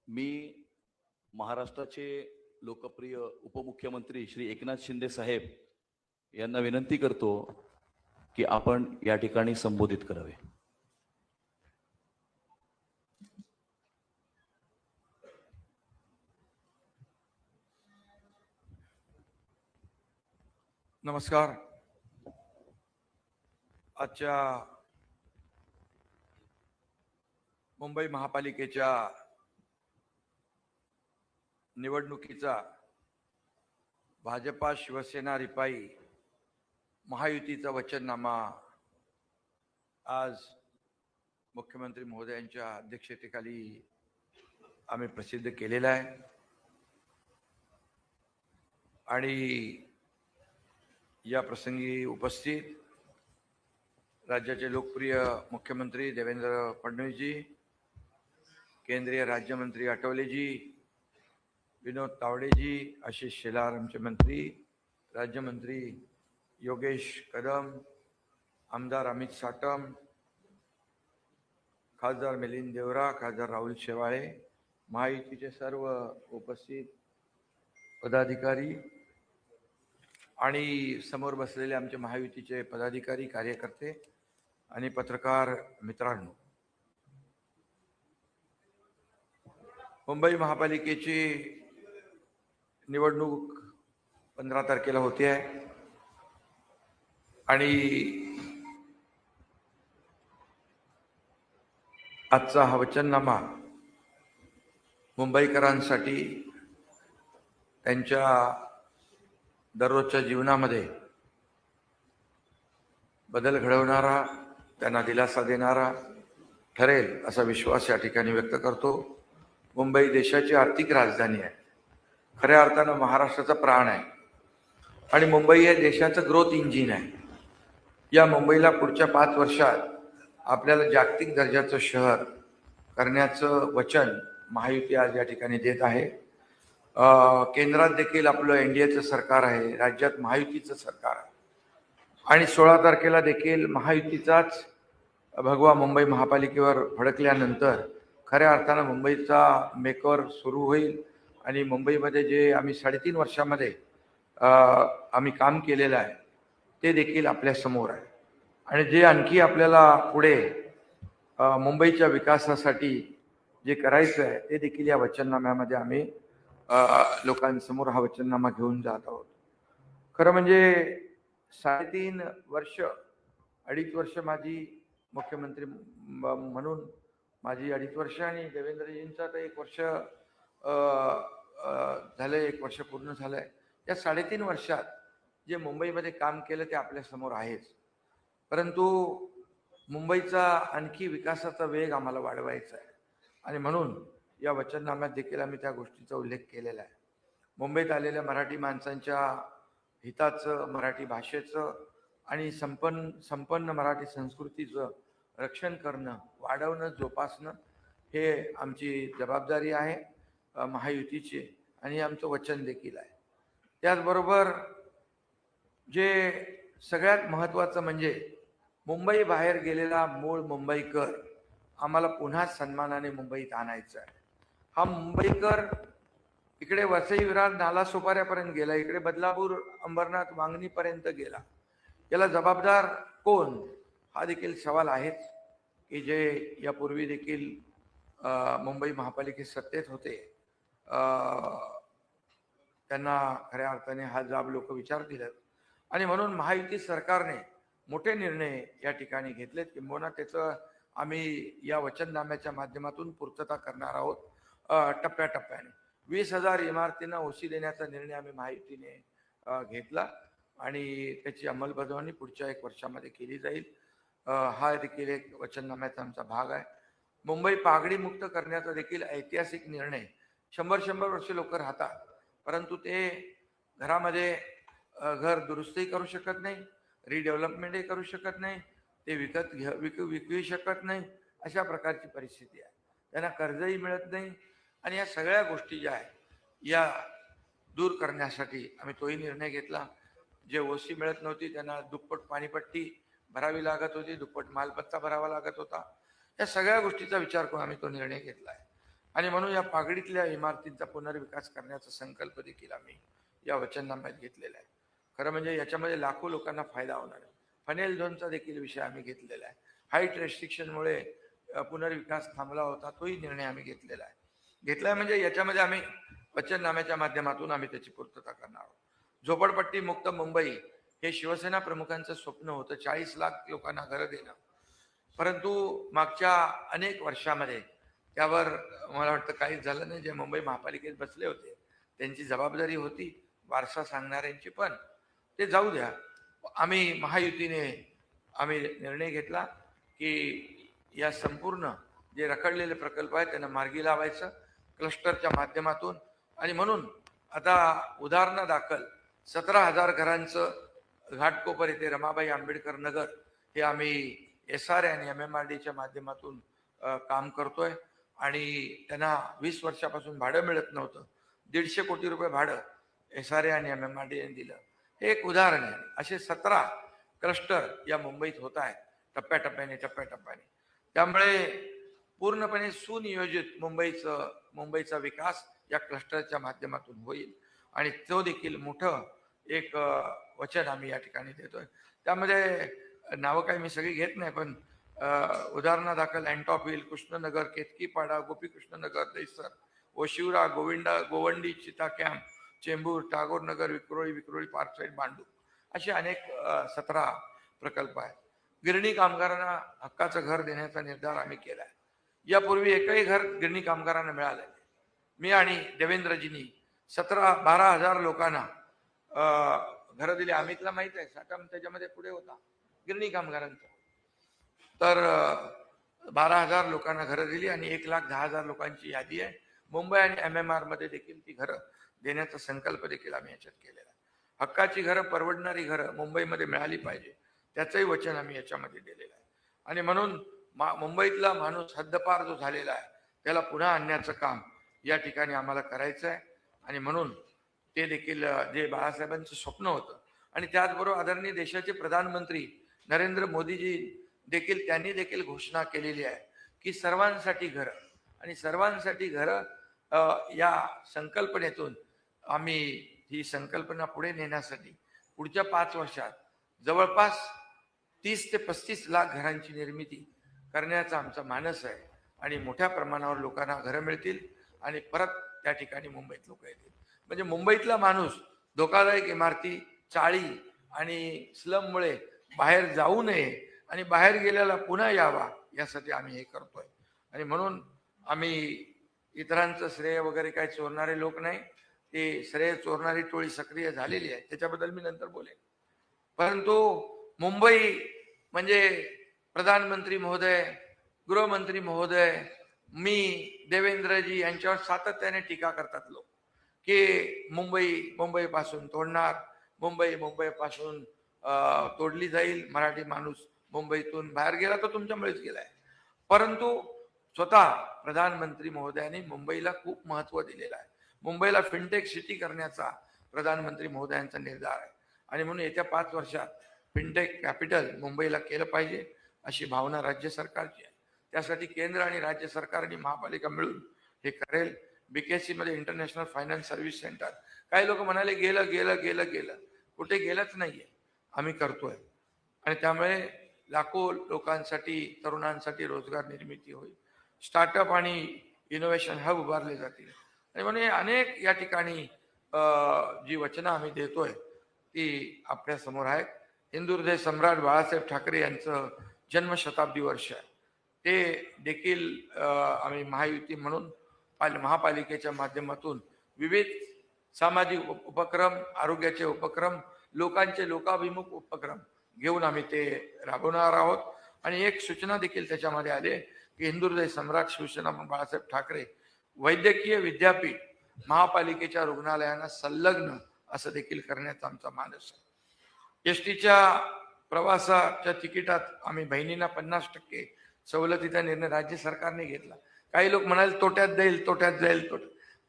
मी महाराष्ट्राचे लोकप्रिय उपमुख्यमंत्री श्री एकनाथ शिंदे साहेब यांना विनंती करतो की आपण या ठिकाणी संबोधित करावे. नमस्कार. आजच्या मुंबई महापालिकेच्या निवडणुकीचा भाजपा शिवसेना रिपाई महायुतीचा वचननामा आज मुख्यमंत्री महोदयांच्या अध्यक्षतेखाली आम्ही प्रसिद्ध केलेला आहे. आणि या प्रसंगी उपस्थित राज्याचे लोकप्रिय मुख्यमंत्री देवेंद्र फडणवीसजी, केंद्रीय राज्यमंत्री आठवलेजी, विनोद तावडेजी, आशिष शेलार आमचे मंत्री, राज्यमंत्री योगेश कदम, आमदार अमित साटम, खासदार मिलिंद देवरा, खासदार राहुल शेवाळे, महायुतीचे सर्व उपस्थित पदाधिकारी आणि समोर बसलेले आमचे महायुतीचे पदाधिकारी, कार्यकर्ते आणि पत्रकार मित्रांनो, मुंबई महापालिकेची निवडणूक 15 तारखेला होते आहे आणि आजचा हा वचननामा मुंबईकरांसाठी त्यांच्या दररोजच्या जीवनामध्ये बदल घडवणारा, त्यांना दिलासा देणारा ठरेल असा विश्वास या ठिकाणी व्यक्त करतो. मुंबई देशाची आर्थिक राजधानी आहे, खऱ्या अर्थानं महाराष्ट्राचा प्राण आहे आणि मुंबई हे देशाचं ग्रोथ इंजिन आहे. या मुंबईला पुढच्या 5 वर्षात आपल्याला जागतिक दर्जाचं शहर करण्याचं वचन महायुती आज या ठिकाणी देत आहे. केंद्रात देखील आपलं एनडीएचं सरकार आहे, राज्यात महायुतीचं सरकार आहे आणि 16 तारखेला देखील महायुतीचाच भगवा मुंबई महापालिकेवर फडकल्यानंतर खऱ्या अर्थानं मुंबईचा मेकओव्हर सुरू होईल आणि मुंबईमध्ये जे आम्ही 3.5 वर्षामध्ये आम्ही काम केलेलं आहे ते देखील आपल्यासमोर आहे. आणि जे आणखी आपल्याला पुढे मुंबईच्या विकासासाठी जे करायचं आहे ते देखील या वचननाम्यामध्ये आम्ही लोकांसमोर हा वचननामा घेऊन जात आहोत. खरं म्हणजे 3.5 वर्ष, 2.5 वर्ष माझी मुख्यमंत्री म्हणून माझी 2.5 वर्ष आणि देवेंद्रजींचा तर 1 वर्ष झालंय, 1 वर्ष पूर्ण झालंय. या 3.5 वर्षात जे मुंबईमध्ये काम केलं ते आपल्यासमोर आहेच, परंतु मुंबईचा आणखी विकासाचा वेग आम्हाला वाढवायचा आहे आणि म्हणून या वचननाम्यात देखील आम्ही त्या गोष्टीचा उल्लेख केलेला आहे. मुंबईत आलेल्या मराठी माणसांच्या हिताचं, मराठी भाषेचं आणि संपन्न मराठी संस्कृतीचं रक्षण करणं, वाढवणं, जोपासणं हे आमची जबाबदारी आहे महायुतीची आणि आमचं वचन देखील आहे. त्याचबरोबर जे सगळ्यात महत्त्वाचं म्हणजे मुंबई बाहेर गेलेला मूळ मुंबईकर आम्हाला पुन्हा सन्मानाने मुंबईत आणायचा आहे. हा मुंबईकर इकडे वसई, विरार, नालासोपाऱ्यापर्यंत गेला, इकडे बदलापूर, अंबरनाथ, वांगणीपर्यंत गेला. याला जबाबदार कोण हा देखील सवाल आहेच की जे यापूर्वी देखील मुंबई महापालिकेत सत्तेत होते, त्यांना खऱ्या अर्थाने हा जाब लोक विचारतील. आणि म्हणून महायुती सरकारने मोठे निर्णय या ठिकाणी घेतलेत, किंबहुना त्याचं आम्ही या वचननाम्याच्या माध्यमातून पूर्तता करणार आहोत. टप्प्याटप्प्याने 20,000 इमारतींना ओसी देण्याचा निर्णय आम्ही महायुतीने घेतला आणि त्याची अंमलबजावणी पुढच्या 1 वर्षामध्ये केली जाईल. हा देखील एक वचननाम्याचा आमचा भाग आहे. मुंबई पागडी मुक्त करण्याचा देखील ऐतिहासिक निर्णय. 100 वर्ष लोक राहतात, परंतु ते घरामध्ये घर दुरुस्तही करू शकत नाही, रिडेव्हलपमेंटही करू शकत नाही, ते विकू शकत नाही, अशा प्रकारची परिस्थिती आहे. त्यांना कर्जही मिळत नाही आणि या सगळ्या गोष्टी ज्या आहेत या दूर करण्यासाठी आम्ही तोही निर्णय घेतला. जे ओसी मिळत नव्हती त्यांना दुप्पट पाणीपट्टी भरावी लागत होती, दुप्पट मालपत्ता भरावा लागत होता. या सगळ्या गोष्टीचा विचार करून आम्ही तो निर्णय घेतला आहे आणि म्हणून या पागडीतल्या इमारतींचा पुनर्विकास करण्याचा संकल्प देखील आम्ही या वचननाम्यात घेतलेला आहे. खरं म्हणजे याच्यामध्ये लाखो लोकांना फायदा होणार आहे. फनेल झोनचा देखील विषय आम्ही घेतलेला आहे. हाईट रेस्ट्रिक्शनमुळे पुनर्विकास थांबला होता, तोही निर्णय आम्ही घेतलेला आहे. म्हणजे याच्यामध्ये आम्ही वचननाम्याच्या माध्यमातून आम्ही त्याची पूर्तता करणार आहोत. झोपडपट्टी मुक्त मुंबई हे शिवसेना प्रमुखांचं स्वप्न होतं, 40 लाख लोकांना घरं देणं. परंतु मागच्या अनेक वर्षामध्ये त्यावर मला वाटतं काहीच झालं नाही. जे मुंबई महापालिकेत बसले होते त्यांची जबाबदारी होती, वारसा सांगणाऱ्यांची पण, ते जाऊ द्या. आम्ही महायुतीने आम्ही निर्णय घेतला की या संपूर्ण जे रखडलेले प्रकल्प आहेत त्यांना मार्गी लावायचं क्लस्टरच्या माध्यमातून. आणि म्हणून आता उदाहरणादाखल 17,000 घरांचं घाटकोपर येथे रमाबाई आंबेडकर नगर हे आम्ही SRA आणि MMRDच्या माध्यमातून काम करतोय. आणि त्यांना 20 वर्षापासून भाडं मिळत नव्हतं. 150 कोटी रुपये भाडं SRA आणि MMRD यांनी दिलं. हे एक उदाहरण आहे. असे 17 क्लस्टर या मुंबईत होत आहेत टप्प्याटप्प्याने. त्यामुळे पूर्णपणे सुनियोजित मुंबईचा विकास या क्लस्टरच्या माध्यमातून होईल. आणि तो देखील मोठं एक वचन आम्ही या ठिकाणी देतोय. त्यामध्ये नावं काही मी सगळी घेत नाही, पण उदाहरणादाखल Antop hill, Krishnanagar, Ketkipada, Gopikrishnanagar, Dahisar, Oshiwara, Govandi, Chita camp, Chembur, Tagorenagar, Vikhroli park side, Bhandup असे अनेक 17 प्रकल्प आहेत. गिरणी कामगारांना हक्काचं घर देण्याचा निर्धार आम्ही केला आहे. यापूर्वी एकही घर गिरणी कामगारांना मिळालं नाही. मी आणि देवेंद्रजींनी 12,000 लोकांना घरं दिली. अमितला माहित आहे, साठा त्याच्यामध्ये पुढे होता गिरणी कामगारांचा. तर 12,000 लोकांना घरं दिली आणि 1,10,000 लोकांची यादी आहे. मुंबई आणि MMR मध्ये देखील ती घरं देण्याचा संकल्प देखील आम्ही याच्यात केलेला आहे. हक्काची घरं, परवडणारी घरं मुंबईमध्ये मिळाली पाहिजे, त्याचंही वचन आम्ही याच्यामध्ये दिलेलं आहे. आणि म्हणून मुंबईतला माणूस हद्दपार जो झालेला आहे त्याला पुन्हा आणण्याचं काम या ठिकाणी आम्हाला करायचं आहे. आणि म्हणून ते देखील जे बाळासाहेबांचं स्वप्न होतं. आणि त्याचबरोबर आदरणीय देशाचे प्रधानमंत्री नरेंद्र मोदीजी देखील त्यांनी देखील घोषणा केलेली आहे की सर्वांसाठी घरं. आणि सर्वांसाठी घरं या संकल्पनेतून आम्ही ही संकल्पना पुढे नेण्यासाठी पुढच्या 5 वर्षात जवळपास 30 ते 35 लाख घरांची निर्मिती करण्याचा आमचा मानस आहे. आणि मोठ्या प्रमाणावर लोकांना घरं मिळतील आणि परत त्या ठिकाणी मुंबईत लोक येतील. म्हणजे मुंबईतला माणूस धोकादायक इमारती, चाळी आणि स्लममुळे बाहेर जाऊ नये आणि बाहेर गेल्याला पुन्हा यावा यासाठी आम्ही हे करतोय. आणि म्हणून आम्ही इतरांचं श्रेय वगैरे काही चोरणारे लोक नाही. ते श्रेय चोरणारी टोळी सक्रिय झालेली आहे, त्याच्याबद्दल मी नंतर बोलेन. परंतु मुंबई म्हणजे प्रधानमंत्री महोदय, गृहमंत्री महोदय, मी, देवेंद्रजी यांच्यावर सातत्याने टीका करतात लोक की मुंबईपासून तोडणार, मुंबईपासून तोडली जाईल, मराठी माणूस मुंबईतून बाहेर गेला तर तुमच्यामुळेच गेलाय. परंतु स्वतः प्रधानमंत्री महोदयांनी मुंबईला खूप महत्व दिलेलं आहे. मुंबईला फिनटेक सिटी करण्याचा प्रधानमंत्री महोदयांचा निर्धार आहे. आणि म्हणून येत्या 5 वर्षात फिनटेक कॅपिटल मुंबईला केलं पाहिजे अशी भावना राज्य सरकारची आहे. त्यासाठी केंद्र आणि राज्य सरकार आणि महापालिका मिळून हे करेल. BKC मध्ये इंटरनॅशनल फायनान्स सर्व्हिस सेंटर, काही लोक म्हणाले गेलं, कुठे गेलंच नाहीये. आम्ही करतोय. आणि त्यामुळे लाखो लोकांसाठी, तरुणांसाठी रोजगार निर्मिती होईल. स्टार्टअप आणि इनोव्हेशन हब उभारले जातील. आणि म्हणून अनेक या ठिकाणी जी वचनं आम्ही देतोय ती आपल्या समोर आहेत. हिंदू हृदय सम्राट बाळासाहेब ठाकरे यांचं जन्मशताब्दी वर्ष आहे. ते देखील आम्ही महायुती म्हणून महापालिकेच्या माध्यमातून विविध सामाजिक उपक्रम, आरोग्याचे उपक्रम, लोकांचे लोकाभिमुख उपक्रम घेऊन आम्ही ते राबवणार आहोत. आणि एक सूचना देखील त्याच्यामध्ये आली की हिंदू हृदय सम्राट शिवसेना बाळासाहेब ठाकरे वैद्यकीय विद्यापीठ महापालिकेच्या रुग्णालयांना संलग्न असं देखील करण्याचा आमचा मानस आहे. STच्या प्रवासाच्या तिकिटात आम्ही बहिणींना 50% सवलतीचा निर्णय राज्य सरकारने घेतला. काही लोक म्हणाले तोट्यात जाईल,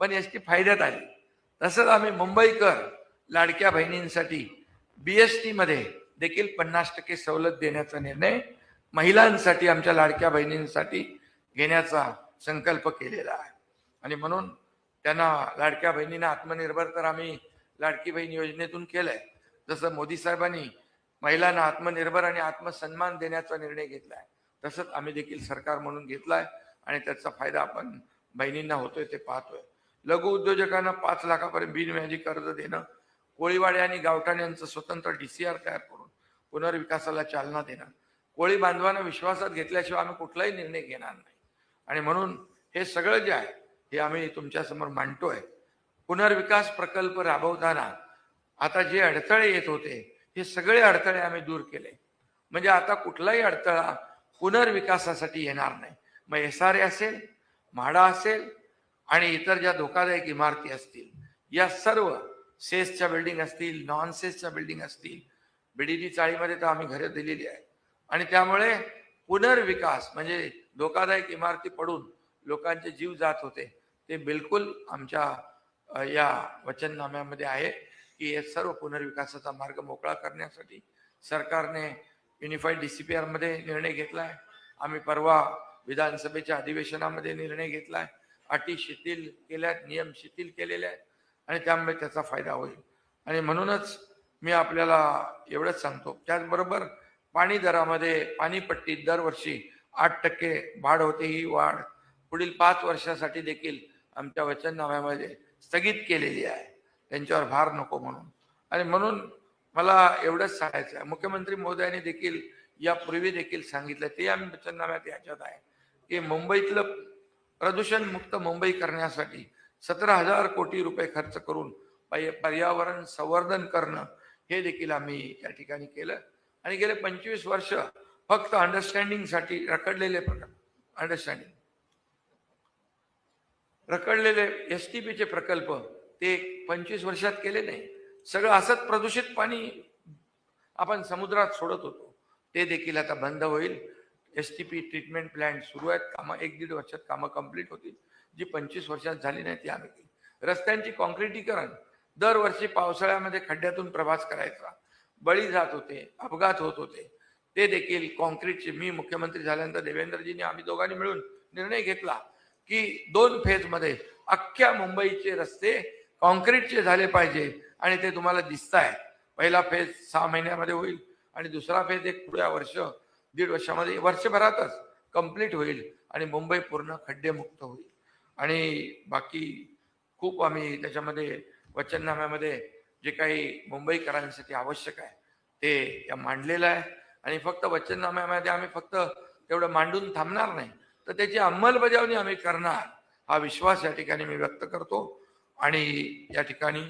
पण ST फायद्यात आली. तसंच आम्ही मुंबईकर लाडक्या बहिणींसाठी BST मध्ये देखील 50% सवलत देण्याचा निर्णय महिलांसाठी, आमच्या लाडक्या बहिणींसाठी घेण्याचा संकल्प केलेला आहे. आणि म्हणून त्यांना लाडक्या बहिणींना आत्मनिर्भर तर आम्ही लाडकी बहीण योजनेतून केलंय. जसं मोदी साहेबांनी महिलांना आत्मनिर्भर आणि आत्मसन्मान देण्याचा निर्णय घेतलाय, तसंच आम्ही देखील सरकार म्हणून घेतलाय आणि त्याचा फायदा आपण बहिणींना होतोय ते पाहतोय. लघु उद्योजकांना 5 लाखापर्यंत बिनव्याजी कर्ज देणं, कोळीवाडे आणि गावठाण यांचं स्वतंत्र DCR तयार करून पुनर्विकासाला चालना देणं, कोळी बांधवांना विश्वासात घेतल्याशिवाय आम्ही कुठलाही निर्णय घेणार नाही. आणि म्हणून हे सगळं जे आहे हे आम्ही तुमच्या समोर मांडतोय. पुनर्विकास प्रकल्प राबवताना आता जे अडथळे येत होते हे सगळे अडथळे आम्ही दूर केले. म्हणजे आता कुठलाही अडथळा पुनर्विकासासाठी येणार नाही. मग SRA असेल, म्हाडा असेल आणि इतर ज्या धोकादायक इमारती असतील, या सर्व सेसच्या बिल्डिंग असतील, नॉन सेसच्या बिल्डिंग असतील, BDD चाळीमध्ये तर आम्ही घरे दिलेली आहे. आणि त्यामुळे पुनर्विकास म्हणजे धोकादायक इमारती पडून लोकांचे जीव जात होते ते बिलकुल आमच्या या वचननाम्यामध्ये आहे की हे सर्व पुनर्विकासाचा मार्ग मोकळा करण्यासाठी सरकारने युनिफाईड DCPR मध्ये निर्णय घेतलाय. आम्ही परवा विधानसभेच्या अधिवेशनामध्ये निर्णय घेतलाय. अटी शिथिल केल्यात, नियम शिथिल केलेले आहेत आणि त्यामुळे त्याचा फायदा होईल. आणि म्हणूनच मी आपल्याला एवढंच सांगतो. त्याचबरोबर पाणी दरामध्ये पाणीपट्टीत दरवर्षी 8% वाढ होते. ही वाढ पुढील 5 वर्षासाठी देखील आमच्या वचननाम्यामध्ये स्थगित केलेली आहे, त्यांच्यावर भार नको म्हणून. आणि म्हणून मला एवढंच सांगायचं आहे, मुख्यमंत्री महोदयांनी देखील यापूर्वी देखील सांगितलं, ते आम्ही वचननाम्यात याच्यात आहे की मुंबईतलं प्रदूषण मुक्त मुंबई करण्यासाठी 17,000 कोटी रुपये खर्च करून पर्यावरण संवर्धन करणं हे देखील आम्ही या ठिकाणी केलं. आणि गेले 25 वर्ष फक्त अंडरस्टँडिंगसाठी रखडलेले STPचे प्रकल्प ते 25 वर्षात केले नाही. सगळं असंच प्रदूषित पाणी आपण समुद्रात सोडत होतो, ते देखील आता बंद होईल. STP ट्रीटमेंट प्लॅन्ट सुरू आहेत. कामं 1-1.5 वर्षात कामं कंप्लीट होतील. जी 25 वर्षात झाली नाही ती आम्ही केली. रस्त्यांची काँक्रिटीकरण, दरवर्षी पावसाळ्यामध्ये खड्ड्यातून प्रवास करायचा, बळी जात होते, अपघात होत होते, ते देखील काँक्रीटचे, मी मुख्यमंत्री झाल्यानंतर देवेंद्रजींनी आम्ही दोघांनी मिळून निर्णय घेतला की 2 फेजमध्ये अख्ख्या मुंबईचे रस्ते काँक्रीटचे झाले पाहिजे. आणि ते तुम्हाला दिसताय. पहिला फेज 6 महिन्यामध्ये होईल आणि दुसरा फेज एक पुढच्या दीड वर्षामध्ये, वर्षभरातच कंप्लीट होईल आणि मुंबई पूर्ण खड्डेमुक्त होईल. आणि बाकी खूप आम्ही त्याच्यामध्ये वचननाम्यामध्ये जे काही मुंबईकरांसाठी आवश्यक आहे ते या मांडलेलं आहे. आणि फक्त वचननाम्यामध्ये आम्ही फक्त तेवढं मांडून थांबणार नाही, तर त्याची अंमलबजावणी आम्ही करणार, हा विश्वास या ठिकाणी मी व्यक्त करतो. आणि या ठिकाणी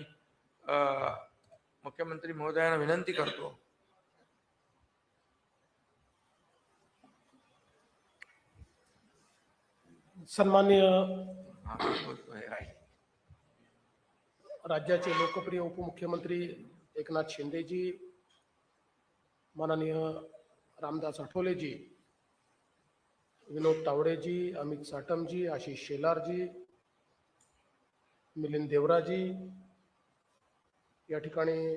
मुख्यमंत्री महोदयांना विनंती करतो, सन्माननीय राज्याचे लोकप्रिय उपमुख्यमंत्री एकनाथ शिंदेजी, माननीय रामदास आठवलेजी, विनोद तावडेजी, अमित साटमजी, आशिष शेलारजी, मिलिंद देवराजी, या ठिकाणी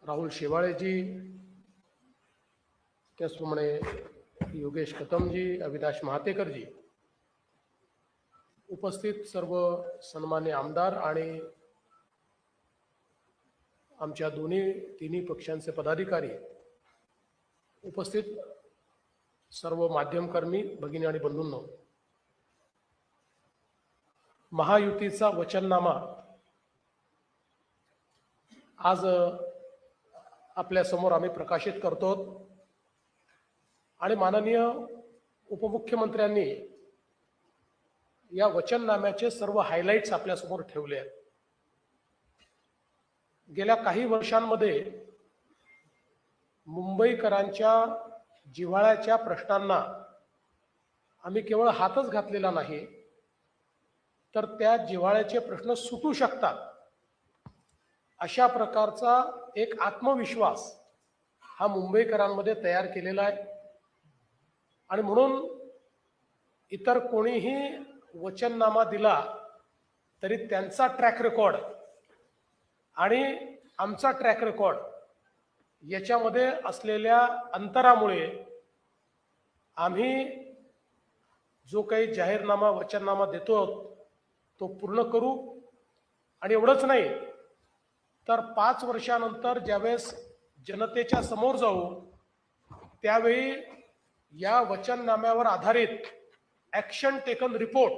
राहुल शेवाळेजी, त्याचप्रमाणे योगेश कतमजी, अविनाश महातेकरजी, उपस्थित सर्व सन्मान्य आमदार आणि आमच्या तिन्ही पक्षांचे पदाधिकारी, उपस्थित सर्व माध्यमकर्मी भगिनी आणि बंधूंनो, महायुतीचा वचननामा आज आपल्या समोर आम्ही प्रकाशित करतो. आणि माननीय उपमुख्यमंत्र्यांनी या वचननाम्याचे सर्व हायलाइट्स आपल्यासमोर ठेवले आहेत. गेल्या काही वर्षांमध्ये मुंबईकरांच्या जिव्हाळ्याच्या प्रश्नांना आम्ही केवळ हातच घातलेला नाही, तर त्या जिव्हाळ्याचे प्रश्न सुटू शकतात अशा प्रकारचा एक आत्मविश्वास हा मुंबईकरांमध्ये तयार केलेला आहे. आणि म्हणून इतर कोणीही वचननामा दिला तरी त्यांचा ट्रॅक रेकॉर्ड आणि आमचा ट्रॅक रेकॉर्ड याच्यामध्ये असलेल्या अंतरामुळे आम्ही जो काही जाहीरनामा वचननामा देतो तो पूर्ण करू. आणि एवढंच नाही तर 5 वर्षानंतर ज्यावेळेस जनतेच्या समोर जाऊ त्यावेळी या वचननाम्यावर आधारित ॲक्शन टेकन रिपोर्ट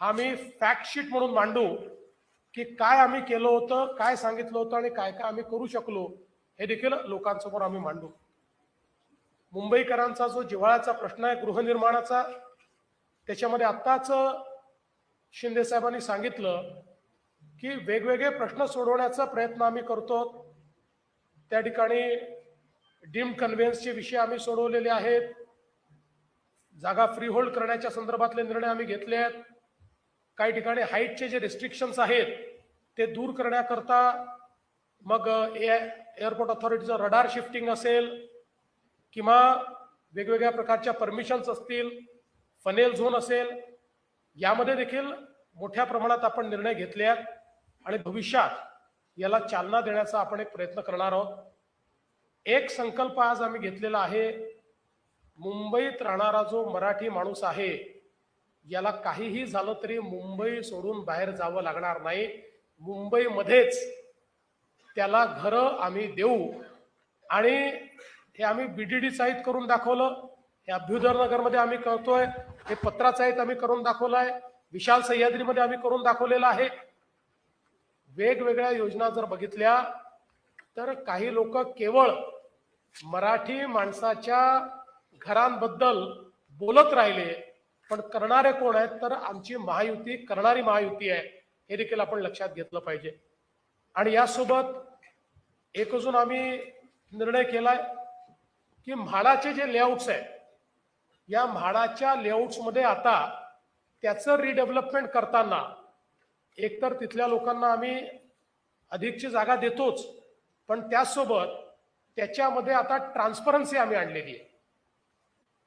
हा मी फॅक्ट शीट म्हणून मांडू की काय आम्ही केलं होतं, काय सांगितलं होतं आणि काय काय आम्ही करू शकलो हे देखील लोकांसमोर आम्ही मांडू. मुंबईकरांचा जो जिव्हाळ्याचा प्रश्न आहे गृहनिर्माणाचा, त्याच्यामध्ये आत्ताच शिंदे साहेबांनी सांगितलं की वेगवेगळे प्रश्न सोडवण्याचा प्रयत्न आम्ही करतो. त्या ठिकाणी डीम्ड कन्व्हेन्सचे विषय आम्ही सोडवलेले आहेत, जागा फ्री होल्ड करण्याच्या संदर्भातले निर्णय आम्ही घेतले आहेत, काही ठिकाणी हाईटचे जे रिस्ट्रिक्शन्स आहेत ते दूर करण्याकरता मग एअरपोर्ट ऑथॉरिटीचं रडार शिफ्टिंग असेल किंवा वेगवेगळ्या प्रकारच्या परमिशन्स असतील, फनेल झोन असेल, यामध्ये देखील मोठ्या प्रमाणात आपण निर्णय घेतले आहेत आणि भविष्यात याला चालना देण्याचा आपण एक प्रयत्न करणार आहोत. एक संकल्प आज आम्ही घेतलेला आहे, मुंबईत राहणारा जो मराठी माणूस आहे याला काहीही झालं तरी मुंबई सोडून बाहेर जावं लागणार नाही. मुंबईमध्येच त्याला घरं आम्ही देऊ आणि हे आम्ही BDD साहित करून दाखवलं, हे अभ्युदय नगरमध्ये आम्ही करतोय, हे पत्रासाहित आम्ही करून दाखवलं आहे, विशाल सह्याद्रीमध्ये आम्ही करून दाखवलेलं आहे. वेगवेगळ्या योजना जर बघितल्या तर काही लोक केवळ मराठी माणसाच्या घरांबद्दल बोलत राहिले, पण करणारे कोण आहेत तर आमची महायुती करणारी महायुती आहे, हे देखील आपण लक्षात घेतलं पाहिजे. आणि यासोबत एक अजून आम्ही निर्णय केलाय की म्हाडाचे जे लेआउट्स आहेत या म्हाडाच्या लेआउट्समध्ये आता त्याचं रिडेव्हलपमेंट करताना एकतर तिथल्या लोकांना आम्ही अधिकची जागा देतोच, पण त्याचसोबत त्याच्यामध्ये आता ट्रान्सपरन्सी आम्ही आणलेली आहे.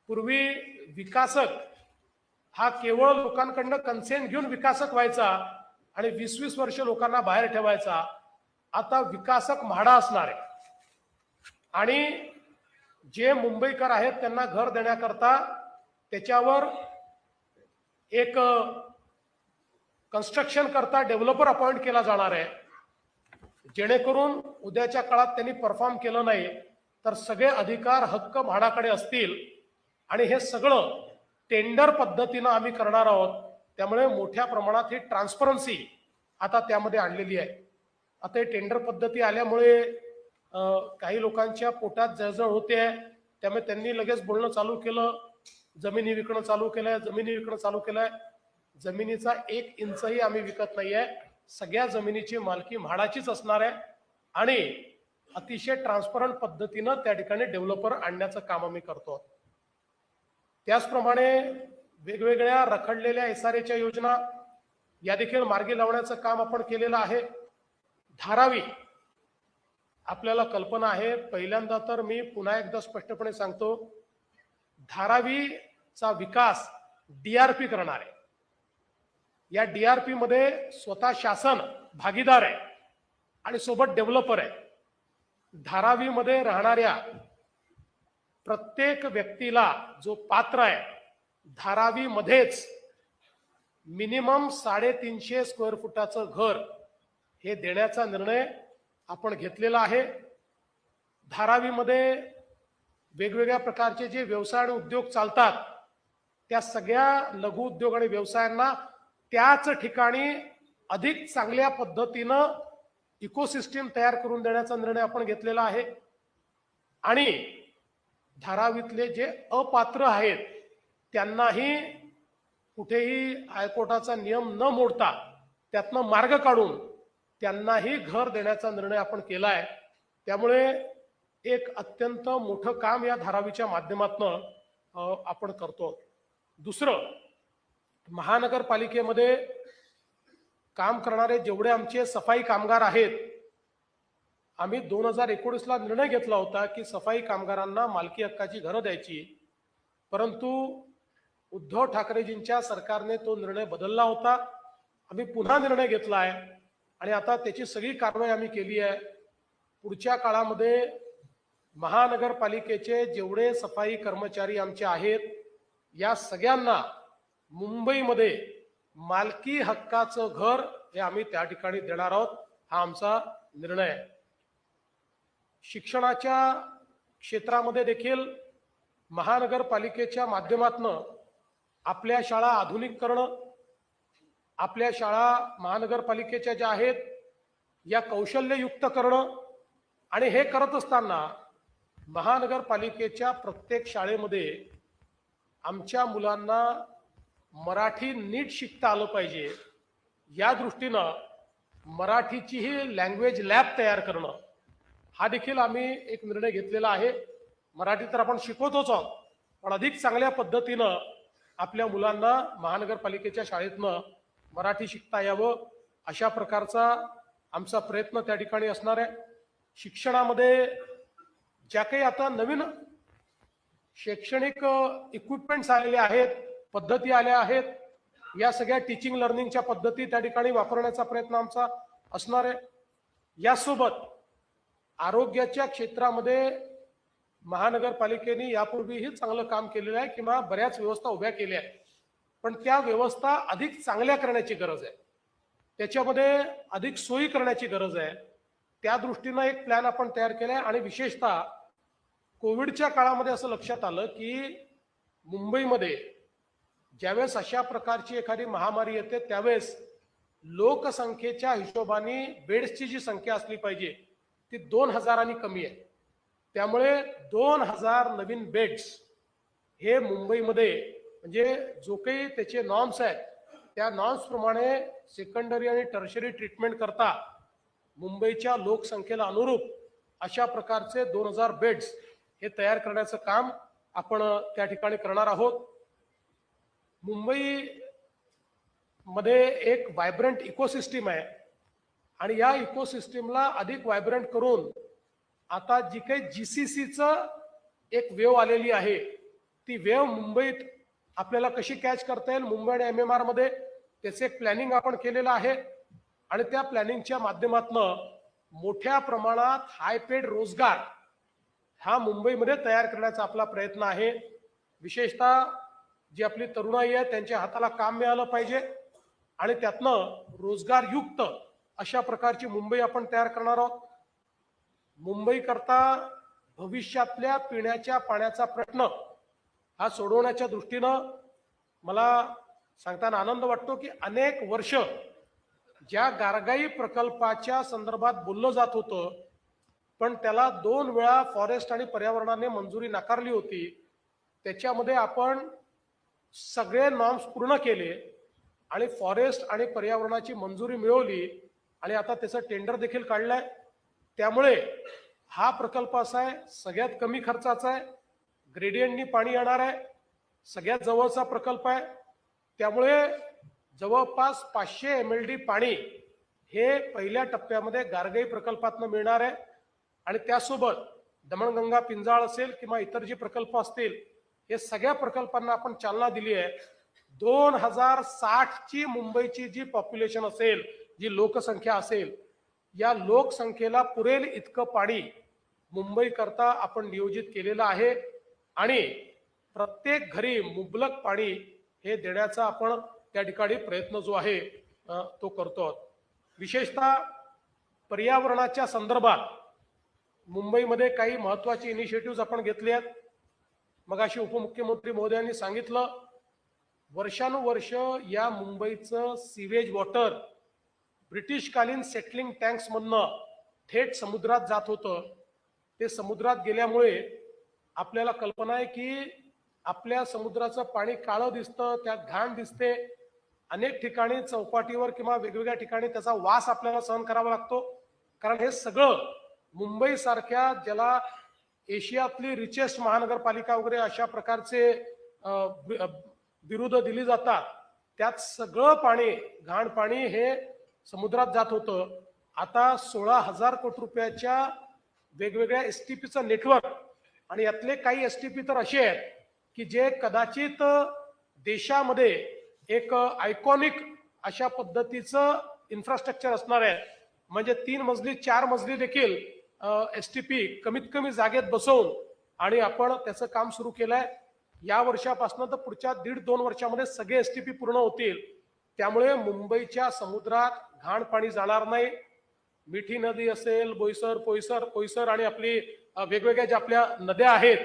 पूर्वी विकासक हा केवळ लोकांकडनं कन्सेंट घेऊन विकासक व्हायचा आणि 20-20 वर्ष लोकांना बाहेर ठेवायचा. आता विकासक म्हाडा असणार आहे आणि जे मुंबईकर आहेत त्यांना घर देण्याकरता त्याच्यावर एक कन्स्ट्रक्शन करता डेव्हलपर अपॉइंट केला जाणार आहे, जेणेकरून उद्याच्या काळात त्यांनी परफॉर्म केलं नाही तर सगळे अधिकार हक्क म्हाडाकडे असतील आणि हे सगळं टेंडर पद्धतीनं आम्ही करणार आहोत. त्यामुळे मोठ्या प्रमाणात ही ट्रान्सपरन्सी आता त्यामध्ये आणलेली आहे. आता हे टेंडर पद्धती आल्यामुळे काही लोकांच्या पोटात जळजळ होते आहे, त्यामुळे त्यांनी लगेच बोलणं चालू केलं, जमिनी विकणं चालू केलंय, जमिनी विकणं चालू केलंय. जमिनीचा 1 इंचही आम्ही विकत नाहीये, सगळ्या जमिनीची मालकी म्हाडाचीच असणार आहे आणि अतिशय ट्रान्सपरंट पद्धतीनं त्या ठिकाणी डेव्हलपर आणण्याचं काम आम्ही करतो. त्याचप्रमाणे वेगवेगळ्या रखडलेल्या SRAच्या योजना या देखील मार्गी लावण्याचं काम आपण केलेलं आहे. धारावी आपल्याला कल्पना आहे, पहिल्यांदा तर मी पुन्हा एकदा स्पष्टपणे सांगतो, धारावीचा विकास DRP करणार आहे. या DRP मध्ये स्वतः शासन भागीदार आहे आणि सोबत डेव्हलपर आहे. धारावीमध्ये राहणाऱ्या प्रत्येक व्यक्तीला जो पात्र आहे धारावीमध्येच मिनिमम 350 स्क्वेअर फुटाचं घर हे देण्याचा निर्णय आपण घेतलेला आहे. धारावीमध्ये वेगवेगळ्या प्रकारचे जे व्यवसाय आणि उद्योग चालतात त्या सगळ्या लघु उद्योग आणि व्यवसायांना त्याच ठिकाणी अधिक चांगल्या पद्धतीनं इकोसिस्टीम तयार करून देण्याचा निर्णय आपण घेतलेला आहे. आणि धारावीतले जे अपात्र आहेत त्यांनाही कुठेही हायकोर्टाचा नियम न मोडता त्यातनं मार्ग काढून त्यांनाही घर देण्याचा निर्णय आपण केला आहे. त्यामुळे एक अत्यंत मोठं काम या धारावीच्या माध्यमातून आपण करतो. दुसरं, महानगरपालिकेमध्ये काम करणारे जेवढे आमचे सफाई कामगार आहेत, आम्ही 2019ला निर्णय घेतला होता की सफाई कामगारांना मालकी हक्काची घरं द्यायची, परंतु उद्धव ठाकरेजींच्या सरकारने तो निर्णय बदलला होता. आम्ही पुन्हा निर्णय घेतला आहे आणि आता त्याची सगळी कारवाई आम्ही केली आहे. पुढच्या काळामध्ये महानगरपालिकेचे जेवढे सफाई कर्मचारी आमचे आहेत या सगळ्यांना मुंबईमध्ये मालकी हक्काचं घर हे आम्ही त्या ठिकाणी देणार आहोत, हा आमचा निर्णय आहे. शिक्षणाच्या क्षेत्रामध्ये देखील महानगरपालिकेच्या माध्यमातून आपल्या शाळा आधुनिक करणं, आपल्या शाळा महानगरपालिकेच्या ज्या आहेत या कौशल्ययुक्त करणं, आणि हे करत असताना महानगरपालिकेच्या प्रत्येक शाळेमध्ये आमच्या मुलांना मराठी नीट शिकता आलं पाहिजे, या दृष्टीनं मराठीचीही लँग्वेज लॅब तयार करणं, हा देखील आम्ही एक निर्णय घेतलेला आहे. मराठी तर आपण शिकवतोच आहोत, पण अधिक चांगल्या पद्धतीनं आपल्या मुलांना महानगरपालिकेच्या शाळेतनं मराठी शिकता यावं, अशा प्रकारचा आमचा प्रयत्न त्या ठिकाणी असणार आहे. शिक्षणामध्ये ज्या काही आता नवीन शैक्षणिक इक्विपमेंट्स आलेले आहेत, पद्धती आल्या आहेत, या सगळ्या टीचिंग लर्निंगच्या पद्धती त्या ठिकाणी वापरण्याचा प्रयत्न आमचा असणार आहे. यासोबत आरोग्याच्या क्षेत्रामध्ये महानगरपालिकेने यापूर्वीही चांगलं काम केलेलं आहे किंवा बऱ्याच व्यवस्था उभ्या केल्या आहेत, पण त्या व्यवस्था अधिक चांगल्या करण्याची गरज आहे, त्याच्यामध्ये अधिक सोयी करण्याची गरज आहे. त्या दृष्टीनं एक प्लॅन आपण तयार केला आहे. आणि विशेषतः कोविडच्या काळामध्ये असं लक्षात आलं की मुंबईमध्ये ज्यावेळेस अशा प्रकारची एखादी महामारी येते त्यावेळेस लोकसंख्येच्या हिशोबाने बेड्सची जी संख्या असली पाहिजे ती 2000 कमी आहे. त्यामुळे 2000 नवीन बेड्स हे मुंबईमध्ये, म्हणजे जो काही त्याचे नॉर्म्स आहेत त्या नॉर्म्सप्रमाणे सेकंडरी आणि टर्शरी ट्रीटमेंट करता मुंबईच्या लोकसंख्येला अनुरूप अशा प्रकारचे 2000 बेड्स हे तयार करण्याचं काम आपण त्या ठिकाणी करणार आहोत. मुंबई मध्ये एक व्हायब्रंट इकोसिस्टीम आहे आणि या इकोसिस्टीमला अधिक व्हायब्रंट करून आता जी काही जीसीसीचं एक वेव आलेली आहे ती वेव मुंबईत आपल्याला कशी कॅच करता येईल, मुंबई आणि MMR मध्ये त्याचे एक प्लॅनिंग आपण केलेलं आहे. आणि त्या प्लॅनिंगच्या माध्यमातून मोठ्या प्रमाणात हाय पेड रोजगार हा मुंबईमध्ये तयार करण्याचा आपला प्रयत्न आहे. विशेषतः जी आपली तरुणाई आहे त्यांच्या हाताला काम मिळालं पाहिजे आणि त्यातनं रोजगारयुक्त अशा प्रकारची मुंबई आपण तयार करणार आहोत. मुंबई करता भविष्यातल्या पिण्याच्या पाण्याचा प्रश्न हा सोडवण्याच्या दृष्टीनं मला सांगताना आनंद वाटतो की अनेक वर्ष ज्या गारगाई प्रकल्पाच्या संदर्भात बोललं जात होतं पण त्याला 2 वेळा फॉरेस्ट आणि पर्यावरणाने मंजुरी नाकारली होती, त्याच्यामध्ये आपण सगळे नॉर्म्स पूर्ण केले आणि फॉरेस्ट आणि पर्यावरणाची मंजुरी मिळवली आणि आता त्याचं टेंडर देखील काढलंय. त्यामुळे हा प्रकल्प असा आहे सगळ्यात कमी खर्चाचा आहे, ग्रेडियंटनी पाणी येणार आहे, सगळ्यात जवळचा प्रकल्प आहे. त्यामुळे जवळपास 500 MLD पाणी हे पहिल्या टप्प्यामध्ये गारगाई प्रकल्पातनं मिळणार आहे. आणि त्यासोबत दमणगंगा पिंजाळ असेल किंवा इतर जे प्रकल्प असतील हे सगळ्या प्रकल्पांना आपण चालना दिली आहे. 2060 ची मुंबईची जी पॉप्युलेशन असेल, जी लोकसंख्या असेल, या लोकसंख्येला पुरेल इतकं पाणी मुंबई करता आपण नियोजित केलेलं आहे आणि प्रत्येक घरी मुबलक पाणी हे देण्याचा आपण त्या ठिकाणी प्रयत्न जो आहे तो करतो. विशेषतः पर्यावरणाच्या संदर्भात मुंबईमध्ये काही महत्वाचे इनिशिएटिव्ह आपण घेतले आहेत. मगाशी उपमुख्यमंत्री महोदयांनी सांगितलं वर्षानुवर्ष या मुंबईचं सीवेज वॉटर ब्रिटिशकालीन सेटलिंग टँक्स मधनं थेट समुद्रात जात होतं. ते समुद्रात गेल्यामुळे आपल्याला कल्पना आहे की आपल्या समुद्राचं पाणी काळं दिसतं, त्यात घाण दिसते. अनेक ठिकाणी चौपाटीवर किंवा वेगवेगळ्या ठिकाणी त्याचा वास आपल्याला सहन करावा लागतो. कारण हे सगळं मुंबई सारख्या ज्याला एशियातली रिचेस्ट महानगरपालिका वगैरे अशा प्रकारचे बिरुद दिली जातात, त्यात सगळं पाणी घाण पाणी हे समुद्रात जात होतं. आता 16,000 कोटी रुपयाच्या वेगवेगळ्या STPचं नेटवर्क आणि यातले काही STP तर असे आहेत की जे कदाचित देशामध्ये एक आयकॉनिक अशा पद्धतीचं इन्फ्रास्ट्रक्चर असणार आहे. म्हणजे 3 मजली 4 मजली देखील STP कमीत कमी जागेत बसवून आणि आपण त्याचं काम सुरू केलंय. या वर्षापासून तर पुढच्या 1.5-2 वर्षामध्ये सगळे STP पूर्ण होतील. त्यामुळे मुंबईच्या समुद्रात घाण पाणी जाणार नाही. मिठी नदी असेल, पोयसर आणि आपली वेगवेगळ्या ज्या आपल्या नद्या आहेत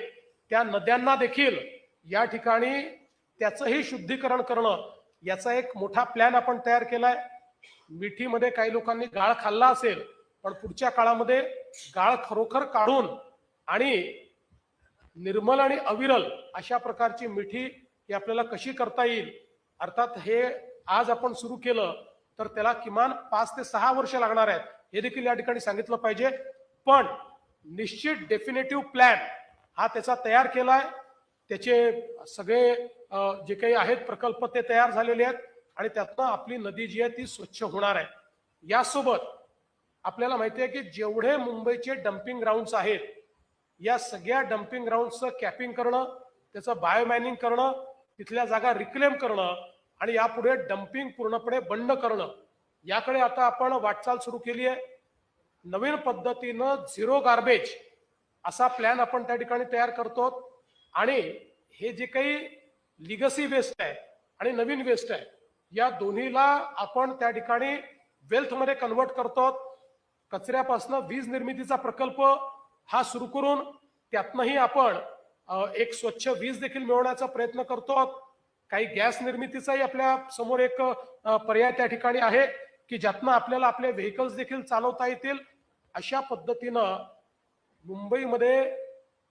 त्या नद्यांना देखील या ठिकाणी त्याचंही शुद्धीकरण करणं, याचा एक मोठा प्लॅन आपण तयार केलाय. मिठीमध्ये काही लोकांनी गाळ खाल्ला असेल, पण पुढच्या काळामध्ये गाळ खरोखर काढून आणि निर्मल आणि अविरल अशा प्रकारची मिठी ही आपल्याला कशी करता येईल. अर्थात हे आज आपण सुरू केलं तर त्याला किमान 5 ते 6 वर्ष लागणार आहेत, हे देखील या ठिकाणी सांगितलं पाहिजे. पण निश्चित डेफिनेटिव्ह प्लॅन हा त्याचा तयार केलाय. त्याचे सगळे जे काही आहेत प्रकल्प ते तयार झालेले आहेत आणि त्यातनं आपली नदी जी आहे ती स्वच्छ होणार आहे. यासोबत आपल्याला माहिती आहे की जेवढे मुंबईचे डम्पिंग ग्राउंड्स आहेत, या सगळ्या डम्पिंग ग्राउंडचं कॅपिंग करणं, त्याचं बायोमॅनिंग करणं, तिथल्या जागा रिक्लेम करणं आणि यापुढे डम्पिंग पूर्णपणे बंद करणं, याकडे आता आपण वाटचाल सुरू केली आहे. नवीन पद्धतीनं झिरो गार्बेज असा प्लॅन आपण त्या ठिकाणी तयार करतो आणि हे जे काही लिगसी वेस्ट आहे आणि नवीन वेस्ट आहे, या दोन्हीला आपण त्या ठिकाणी वेल्थमध्ये कन्वर्ट करतो. कचऱ्यापासून वीज निर्मितीचा प्रकल्प हा सुरू करून त्यातनंही आपण एक स्वच्छ वीज देखील मिळवण्याचा प्रयत्न करतो. काही गॅस निर्मितीचाही आपल्या समोर एक पर्याय त्या ठिकाणी आहे की ज्यातनं आपल्याला आपले व्हेकल्स देखील चालवता येतील. अशा पद्धतीनं मुंबईमध्ये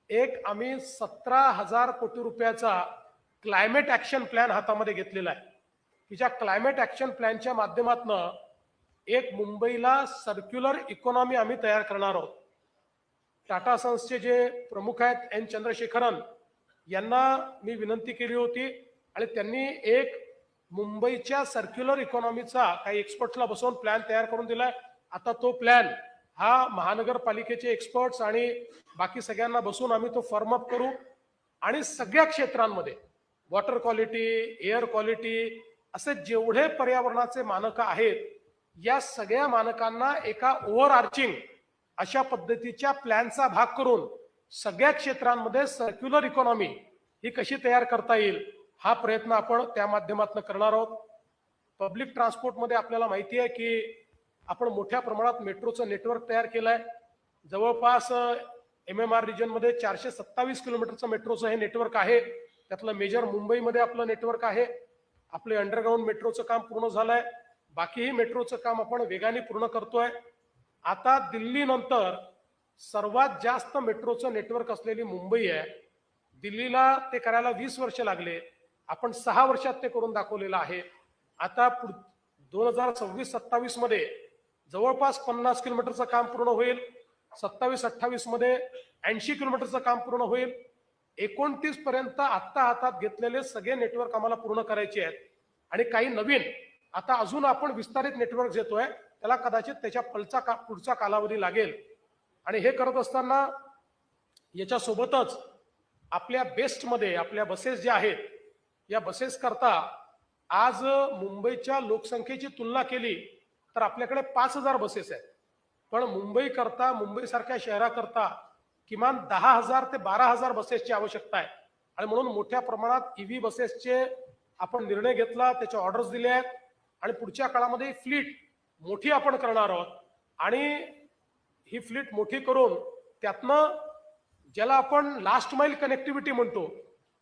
एक आम्ही 17,000 कोटी रुपयाचा क्लायमेट ऍक्शन प्लॅन हातामध्ये घेतलेला आहे की ज्या क्लायमेट ऍक्शन प्लॅनच्या माध्यमातून एक मुंबईला सर्क्युलर इकॉनॉमी आम्ही तयार करणार आहोत. टाटा सन्सचे जे प्रमुख आहेत एन चंद्रशेखरन यांना मी विनंती केली होती आणि त्यांनी एक मुंबईच्या सर्क्युलर इकॉनॉमीचा काही एक्सपर्ट्सला बसवून प्लॅन तयार करून दिलाय. आता तो प्लॅन हा महानगरपालिकेचे एक्सपर्ट्स आणि बाकी सगळ्यांना बसून आम्ही तो फॉर्म अप करू आणि सगळ्या क्षेत्रांमध्ये वॉटर क्वालिटी, एअर क्वालिटी असे जेवढे पर्यावरणाचे मानक आहेत, या सगळ्या मानकांना एका ओव्हरआर्चिंग अशा पद्धतीच्या प्लॅनचा भाग करून सगळ्या क्षेत्रांमध्ये सर्क्युलर इकॉनॉमी ही कशी तयार करता येईल हा प्रयत्न आपण त्या माध्यमातून करणार आहोत. पब्लिक ट्रान्सपोर्टमध्ये आपल्याला माहिती आहे की आपण मोठ्या प्रमाणात मेट्रोचं नेटवर्क तयार केलंय. जवळपास MMR रिजनमध्ये 427 किलोमीटरचं मेट्रोचं हे नेटवर्क आहे. त्यातलं मेजर मुंबईमध्ये आपलं नेटवर्क आहे. आपले अंडरग्राऊंड मेट्रोचं काम पूर्ण झालंय. बाकीही मेट्रोचं काम आपण वेगाने पूर्ण करतोय. आता दिल्ली नंतर सर्वात जास्त मेट्रोचं नेटवर्क असलेली मुंबई आहे. दिल्लीला ते करायला 20 वर्ष लागले, आपण 6 वर्षात ते करून दाखवलेलं आहे. आता 2026-27 मध्ये जवळपास 50 किलोमीटरचं काम पूर्ण होईल. 27-28 मध्ये 80 किलोमीटरचं काम पूर्ण होईल. 29 पर्यंत आत्ता हातात घेतलेले सगळे नेटवर्क आम्हाला पूर्ण करायचे आहेत आणि काही नवीन आता अजून आपण विस्तारित नेटवर्क घेतोय, त्याला कदाचित त्याच्या पुढचा कालावधी लागेल. आणि हे करत असताना याच्या सोबतच आपल्या बेस्टमध्ये आपल्या बसेस ज्या आहेत, या बसेस करता आज मुंबईच्या लोकसंख्येची तुलना केली तर आपल्याकडे 5,000 बसेस आहेत. पण मुंबईसारख्या शहराकरता किमान 10,000 ते 12,000 बसेसची आवश्यकता आहे. आणि म्हणून मोठ्या प्रमाणात EV बसेसचे आपण निर्णय घेतला, त्याचे ऑर्डर्स दिले आहेत आणि पुढच्या काळामध्ये फ्लीट मोठी आपण करणार आहोत. आणि ही फ्लीट मोठी करून त्यातनं ज्याला आपण लास्ट माइल कनेक्टिव्हिटी म्हणतो,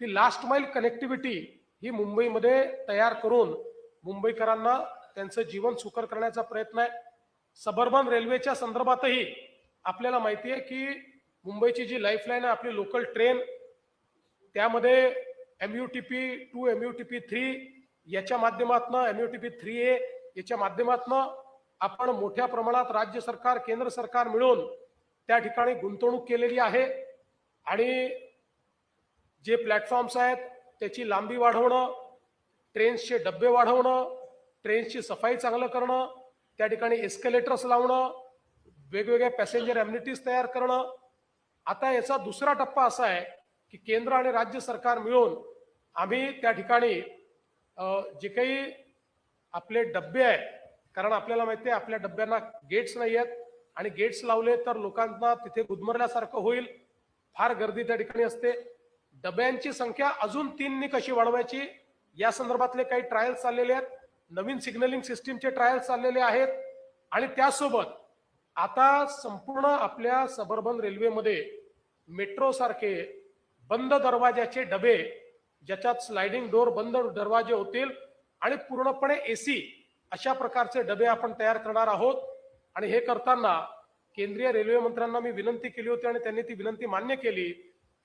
ती लास्ट माइल कनेक्टिव्हिटी ही मुंबईमध्ये तयार करून मुंबईकरांना त्यांचं जीवन सुकर करण्याचा प्रयत्न आहे. सबर्बन रेल्वेच्या संदर्भातही आपल्याला माहिती आहे की मुंबईची जी लाईफलाईन आहे आपली लोकल ट्रेन, त्यामध्ये MUTP 2, MUTP 3 याच्या माध्यमातून, MUTP 3A याच्या माध्यमातून आपण मोठ्या प्रमाणात राज्य सरकार, केंद्र सरकार मिळून त्या ठिकाणी गुंतवणूक केलेली आहे. आणि जे प्लॅटफॉर्म्स आहेत त्याची लांबी वाढवणं, ट्रेन्सचे डब्बे वाढवणं, ट्रेन्सची सफाई चांगलं करणं, त्या ठिकाणी एस्केलेटर्स लावणं, वेगवेगळ्या पॅसेंजर अम्युनिटीज तयार करणं. आता याचा दुसरा टप्पा असा आहे की केंद्र आणि राज्य सरकार मिळून आम्ही त्या ठिकाणी जे काही आपले डब्बे आहेत, कारण आपल्याला माहिती आहे आपल्या डब्यांना गेट्स नाही आहेत आणि गेट्स लावले तर लोकांना तिथे गुदमरल्यासारखं होईल, फार गर्दी त्या ठिकाणी असते. डब्यांची संख्या अजून 3 कशी वाढवायची या संदर्भातले काही ट्रायल्स चाललेले आहेत. नवीन सिग्नलिंग सिस्टीमचे ट्रायल चाललेले आहेत आणि त्यासोबत आता संपूर्ण आपल्या सबअर्बन रेल्वेमध्ये मेट्रो सारखे बंद दरवाजाचे डबे, ज्याच्यात स्लायडिंग डोर बंद दरवाजे होतील आणि पूर्णपणे एसी अशा प्रकारचे डबे आपण तयार करणार आहोत. आणि हे करताना केंद्रीय रेल्वे मंत्र्यांना मी विनंती केली होती आणि त्यांनी ती विनंती मान्य केली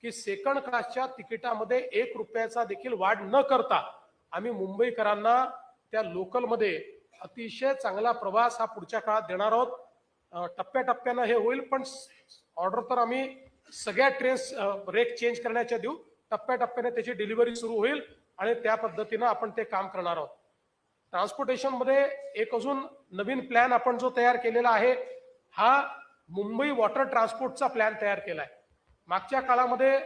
की सेकंड क्लासच्या तिकिटामध्ये 1 रुपयाचा देखील वाढ न करता आम्ही मुंबईकरांना त्या लोकलमध्ये अतिशय चांगला प्रवास हा पुढच्या काळात देणार आहोत. टप्प्याटप्प्यानं हे होईल, पण ऑर्डर तर आम्ही सगळ्या ट्रेन्स रेक चेंज करण्याच्या देऊ. टप्प्याटप्प्याने त्याची डिलिव्हरी सुरू होईल आणि त्या पद्धतीनं आपण ते काम करणार आहोत. ट्रान्सपोर्टेशन मध्ये एक अजून नवीन प्लॅन आपण जो तयार केलेला आहे, हा मुंबई वॉटर ट्रान्सपोर्टचा प्लॅन तयार केलाय. मागच्या काळामध्ये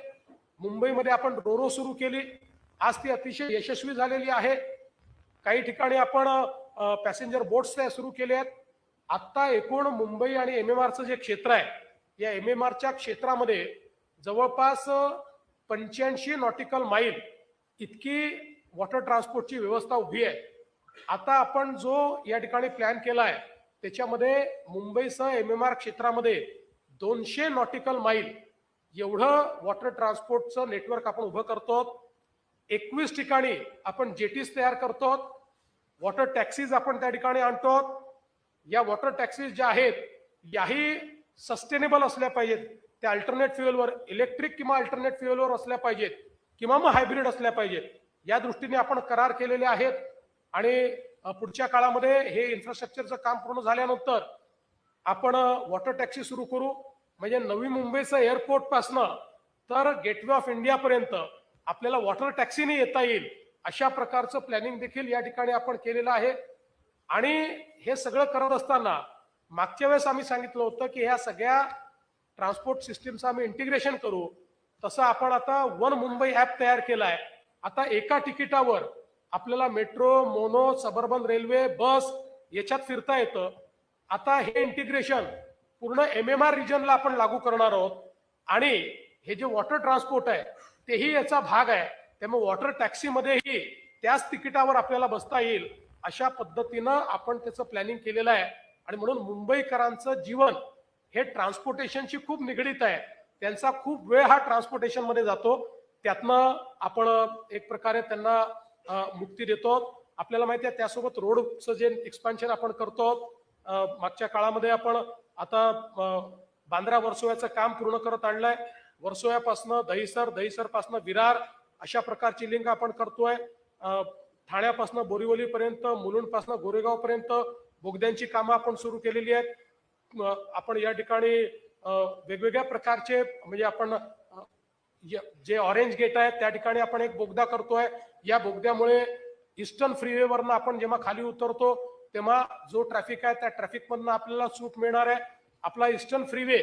मुंबईमध्ये आपण रोरो सुरू केली, आज ती अतिशय यशस्वी झालेली आहे. काही ठिकाणी आपण पॅसेंजर बोट्स सुरू केले आहेत. आता एकूण मुंबई आणि MMRचं जे क्षेत्र आहे, या MMRच्या क्षेत्रामध्ये जवळपास 85 नॉटिकल माईल इतकी वॉटर ट्रान्सपोर्टची व्यवस्था उभी आहे. आता आपण जो या ठिकाणी प्लॅन केलाय त्याच्यामध्ये मुंबईसह MMR क्षेत्रामध्ये 200 नॉटिकल माईल एवढं वॉटर ट्रान्सपोर्टचं नेटवर्क आपण उभं करतो. 21 ठिकाणी आपण जेटीज तयार करतो. वॉटर टॅक्सीज आपण त्या ठिकाणी आणतो. या वॉटर टॅक्सीज ज्या आहेत याही सस्टेनेबल असल्या पाहिजेत. त्या अल्टरनेट फ्युएलवर, इलेक्ट्रिक किंवा अल्टरनेट फ्युएलवर असल्या पाहिजेत किंवा मग हायब्रिड असल्या पाहिजेत. या दृष्टीने आपण करार केलेले आहेत आणि पुढच्या काळामध्ये हे इन्फ्रास्ट्रक्चरचं काम पूर्ण झाल्यानंतर आपण वॉटर टॅक्सी सुरू करू. म्हणजे नवी मुंबईचं एअरपोर्ट पासनं तर गेटवे ऑफ इंडिया पर्यंत आपल्याला वॉटर टॅक्सीने येता येईल अशा प्रकारचं प्लॅनिंग देखील या ठिकाणी आपण केलेलं आहे. आणि हे सगळं करत असताना मागच्या वेळेस आम्ही सांगितलं होतं की ह्या सगळ्या ट्रान्सपोर्ट सिस्टीमचं आम्ही इंटिग्रेशन करू. तसं आपण आता वन मुंबई ऍप तयार केलाय. आता एका तिकिटावर आपल्याला मेट्रो, मोनो, सबअर्बन रेल्वे, बस याच्यात फिरता येतं. आता हे इंटिग्रेशन पूर्ण MMR रिजनला आपण लागू करणार आहोत आणि हे जे वॉटर ट्रान्सपोर्ट आहे तेही याचा भाग आहे. त्यामुळे वॉटर टॅक्सीमध्येही त्याच तिकिटावर आपल्याला बसता येईल अशा पद्धतीनं आपण त्याचं प्लॅनिंग केलेलं आहे. आणि म्हणून मुंबईकरांचं जीवन हे ट्रान्सपोर्टेशनशी खूप निगडीत आहे. त्यांचा खूप वेळ हा ट्रान्सपोर्टेशन मध्ये जातो. त्यातनं आपण एक प्रकारे त्यांना मुक्ती देतो. आपल्याला माहिती आहे त्यासोबत रोडचं जे एक्सपान्शन आपण करतो. मागच्या काळामध्ये आपण आता बांद्रा वर्सोव्याचं काम पूर्ण करत आणलंय. वर्सोव्यापासनं दहिसर, दहिसरपासनं विरार अशा प्रकारची लिंक आपण करतोय. ठाण्यापासनं बोरिवलीपर्यंत, मुलुंडपासनं गोरेगाव पर्यंत बोगद्यांची कामं आपण सुरू केलेली आहेत. आपण या ठिकाणी वेगवेगळ्या प्रकारचे म्हणजे आपण जे ऑरेंज गेट आहे त्या ठिकाणी आपण एक बोगदा करतोय. या बोगद्यामुळे ईस्टर्न फ्रीवेवरनं आपण जेव्हा खाली उतरतो तेव्हा जो ट्रॅफिक आहे त्या ट्रॅफिक मधनं आपल्याला सूट मिळणार आहे. आपला ईस्टर्न फ्रीवे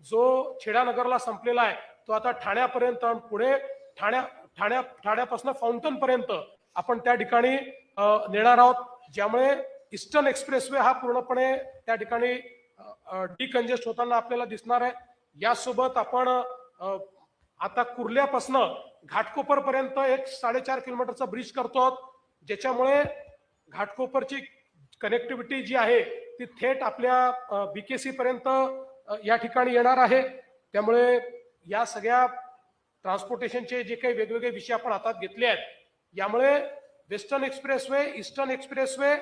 जो छेडानगरला संपलेला आहे तो आता ठाण्यापर्यंत, पुढे ठाण्यापासून फाउंटन पर्यंत आपण त्या ठिकाणी नेणार आहोत. ज्यामुळे ईस्टर्न एक्सप्रेसवे हा पूर्णपणे त्या ठिकाणी डिकंजेस्ट होताना आपल्याला दिसणार आहे. यासोबत आपण आता कुर्ल्यापासनं घाटकोपर पर्यंत एक 4.5 किलोमीटरचा ब्रिज करतो, ज्याच्यामुळे घाटकोपरची कनेक्टिव्हिटी जी आहे ती थेट आपल्या BKC पर्यंत या ठिकाणी येणार आहे. त्यामुळे या सगळ्या ट्रान्सपोर्टेशनचे जे काही वेगवेगळे विषय आपण हातात घेतले आहेत यामुळे western expressway, eastern expressway,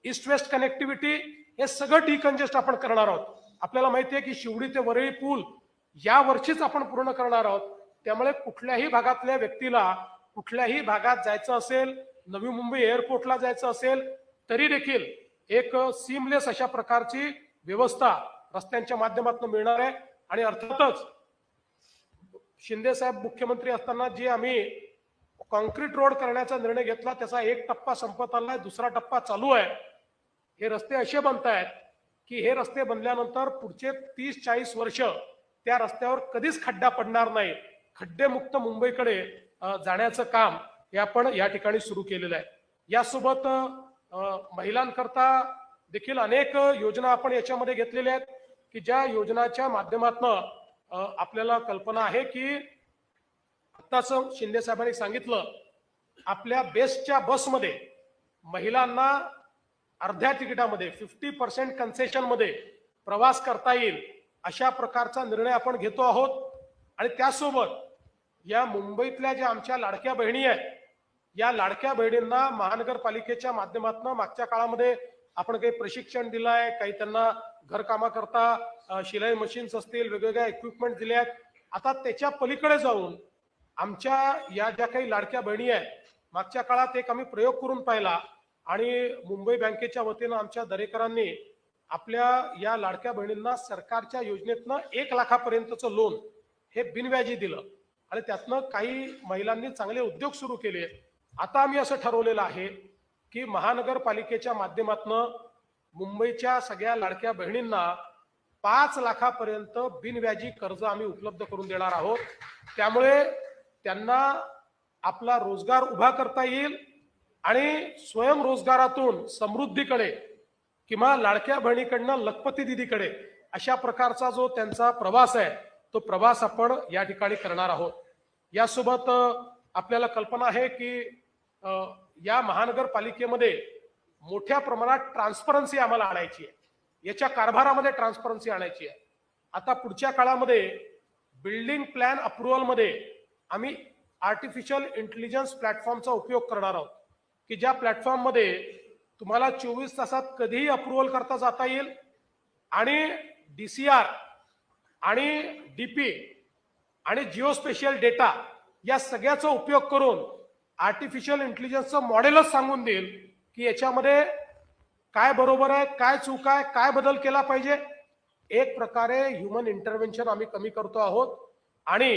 east west connectivity हे सगळं डिकंजेस्ट आपण करणार आहोत. आपल्याला माहिती आहे की शिवडी ते वरळी पूल या वर्षीच आपण पूर्ण करणार आहोत. त्यामुळे कुठल्याही भागातल्या व्यक्तीला कुठल्याही भागात जायचं असेल, नवी मुंबई एअरपोर्टला जायचं असेल तरी देखील एक सीमलेस अशा प्रकारची व्यवस्था रस्त्यांच्या माध्यमातून मिळणार आहे. आणि अर्थातच शिंदे साहेब मुख्यमंत्री असताना जे आम्ही कॉन्क्रीट रोड करण्याचा निर्णय घेतला त्याचा एक टप्पा संपत आलाय, दुसरा टप्पा चालू आहे. हे रस्ते असे बनतायत की हे रस्ते बनल्यानंतर पुढचे 30-40 वर्ष त्या रस्त्यावर कधीच खड्डा पडणार नाही. खड्डेमुक्त मुंबईकडे जाण्याचं काम हे आपण या ठिकाणी सुरू केलेलं आहे. यासोबत महिलांकरता देखील अनेक योजना आपण याच्यामध्ये घेतलेल्या आहेत की ज्या योजनाच्या माध्यमातून आपल्याला कल्पना आहे की आत्ताच शिंदे साहेबांनी सांगितलं आपल्या बेस्टच्या बसमध्ये महिलांना अर्ध्या तिकिटामध्ये 50% कन्सेशन मध्ये प्रवास करता येईल अशा प्रकारचा निर्णय आपण घेतो आहोत. आणि त्यासोबत या मुंबईतल्या ज्या आमच्या लाडक्या बहिणी आहेत, या लाडक्या बहिणींना महानगरपालिकेच्या माध्यमातून मागच्या काळामध्ये आपण काही प्रशिक्षण दिलं आहे, काही त्यांना घरकामाकरता शिलाई मशीन्स असतील, वेगवेगळ्या इक्विपमेंट दिले आहेत. आता त्याच्या पलीकडे जाऊन आमच्या या ज्या काही लाडक्या बहिणी आहेत, मागच्या काळात एक आम्ही प्रयोग करून पाहिला आणि मुंबई बँकेच्या वतीनं आमच्या दरेकरांनी आपल्या या लाडक्या बहिणींना सरकारच्या योजनेतनं 1 लाखापर्यंतचं लोन हे बिनव्याजी दिलं आणि त्यातनं काही महिलांनी चांगले उद्योग सुरू केले. आता आम्ही असं ठरवलेलं आहे की महानगरपालिकेच्या माध्यमातून मुंबईच्या सगळ्या लाडक्या बहिणींना 5 लाखापर्यंत बिनव्याजी कर्ज आम्ही उपलब्ध करून देणार आहोत. त्यामुळे त्यांना आपला रोजगार उभा करता येईल आणि स्वयंरोजगारातून समृद्धीकडे किंवा लाडक्या बहिणीकडनं लखपती दिदीकडे अशा प्रकारचा जो त्यांचा प्रवास आहे तो प्रवास आपण या ठिकाणी करणार आहोत. यासोबत आपल्याला कल्पना आहे की या महानगरपालिकेमध्ये मोठ्या प्रमाणात ट्रान्सपरन्सी आम्हाला आणायची आहे, याच्या कारभारामध्ये ट्रान्सपरन्सी आणायची आहे. आता पुढच्या काळामध्ये बिल्डिंग प्लॅन अप्रुव्हलमध्ये आम्ही आर्टिफिशियल इंटेलिजन्स प्लॅटफॉर्मचा उपयोग करणार आहोत की ज्या प्लॅटफॉर्ममध्ये तुम्हाला 24 तासात कधीही अप्रुव्हल करता जाता येईल आणि DCR आणि DP आणि जिओस्पेशियल डेटा या सगळ्याचा उपयोग करून आर्टिफिशियल इंटेलिजन्सचं मॉडेलच सांगून देईल की याच्यामध्ये काय बरोबर आहे, काय चूक आहे, काय बदल केला पाहिजे. एक प्रकारे ह्युमन इंटरव्हेन्शन आम्ही कमी करतो आहोत आणि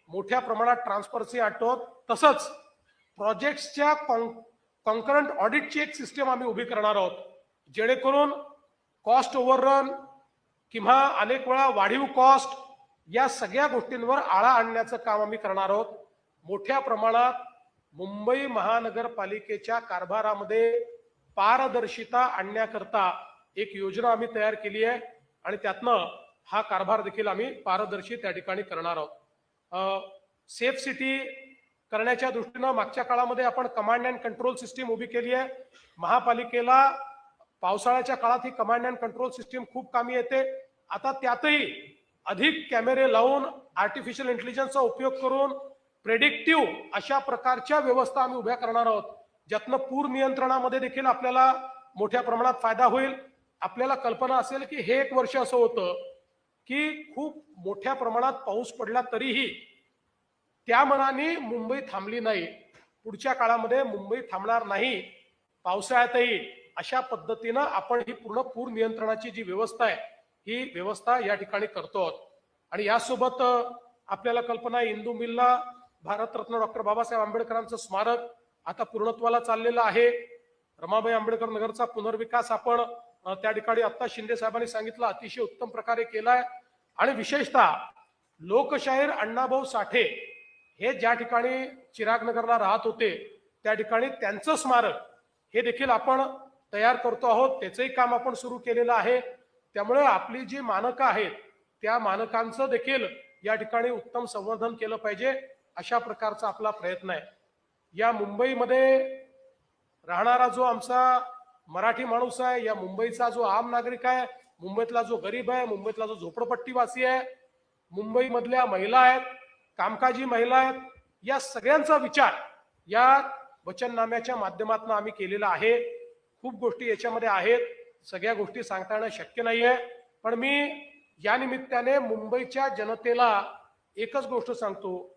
मोठ्या प्रमाणात ट्रान्सपरन्सी आणतो. तसंच प्रोजेक्ट्सच्या कॉन्करंट ऑडिटची एक सिस्टम आम्ही उभी करणार आहोत जेणेकरून कॉस्ट ओव्हररन किंवा अनेक वेळा वाढीव कॉस्ट या सगळ्या गोष्टींवर आळा आणण्याचं काम आम्ही करणार आहोत. मोठ्या प्रमाणात मुंबई महानगरपालिकेच्या कारभारामध्ये पारदर्शिता आणण्याकरता एक योजना आम्ही तयार केली आहे आणि त्यातनं हा कारभार देखील आम्ही पारदर्शी त्या ठिकाणी करणार आहोत. सेफ सिटी करण्याच्या दृष्टीनं मागच्या काळामध्ये आपण कमांड अँड कंट्रोल सिस्टीम उभी केली आहे. महापालिकेला पावसाळ्याच्या काळात ही कमांड अँड कंट्रोल सिस्टीम खूप कामी येते. आता त्यातही अधिक कॅमेरे लावून आर्टिफिशियल इंटेलिजन्सचा उपयोग करून प्रेडिक्टिव्ह अशा प्रकारच्या व्यवस्था आम्ही उभ्या करणार आहोत ज्यातनं पूर नियंत्रणामध्ये देखील आपल्याला मोठ्या प्रमाणात फायदा होईल. आपल्याला कल्पना असेल की हे एक वर्ष असं होतं की खूप मोठ्या प्रमाणात पाऊस पडला तरीही त्या मनाने मुंबई थांबली नाही. पुढच्या काळामध्ये मुंबई थांबणार नाही. पावसाळ्यातही अशा पद्धतीनं आपण ही पूर्ण पूर नियंत्रणाची जी व्यवस्था आहे ही व्यवस्था या ठिकाणी करतो आहोत. आणि यासोबत आपल्याला कल्पना आहे इंदू मिलला भारतरत्न डॉक्टर बाबासाहेब आंबेडकरांचं स्मारक आता पूर्णत्वाला चाललेलं आहे. रमाबाई आंबेडकर नगरचा पुनर्विकास आपण त्या ठिकाणी आता शिंदे साहेबांनी सांगितलं अतिशय उत्तम प्रकारे केलाय. आणि विशेषतः लोकशाहीर अण्णाभाऊ साठे हे ज्या ठिकाणी चिरागनगरला राहत होते त्या ठिकाणी त्यांचं स्मारक हे देखील आपण तयार करतो आहोत. त्याचंही काम आपण सुरू केलेलं आहे. त्यामुळे आपली जी मानकं आहेत त्या मानकांचं देखील या ठिकाणी उत्तम संवर्धन केलं पाहिजे अशा प्रकारचा आपला प्रयत्न आहे. या मुंबईमध्ये राहणारा जो आमचा मराठी माणूस आहे, या मुंबईचा जो आम नागरिक आहे, मुंबईतला जो गरीब आहे, मुंबईतला जो झोपडपट्टीवासी आहे, मुंबईमधल्या महिला आहेत, कामकाजी महिला आहेत, या सगळ्यांचा विचार या वचननाम्याच्या माध्यमातून आम्ही केलेला आहे. खूप गोष्टी याच्यामध्ये आहेत, सगळ्या गोष्टी सांगता येणं शक्य नाहीये. पण मी या निमित्ताने मुंबईच्या जनतेला एकच गोष्ट सांगतो,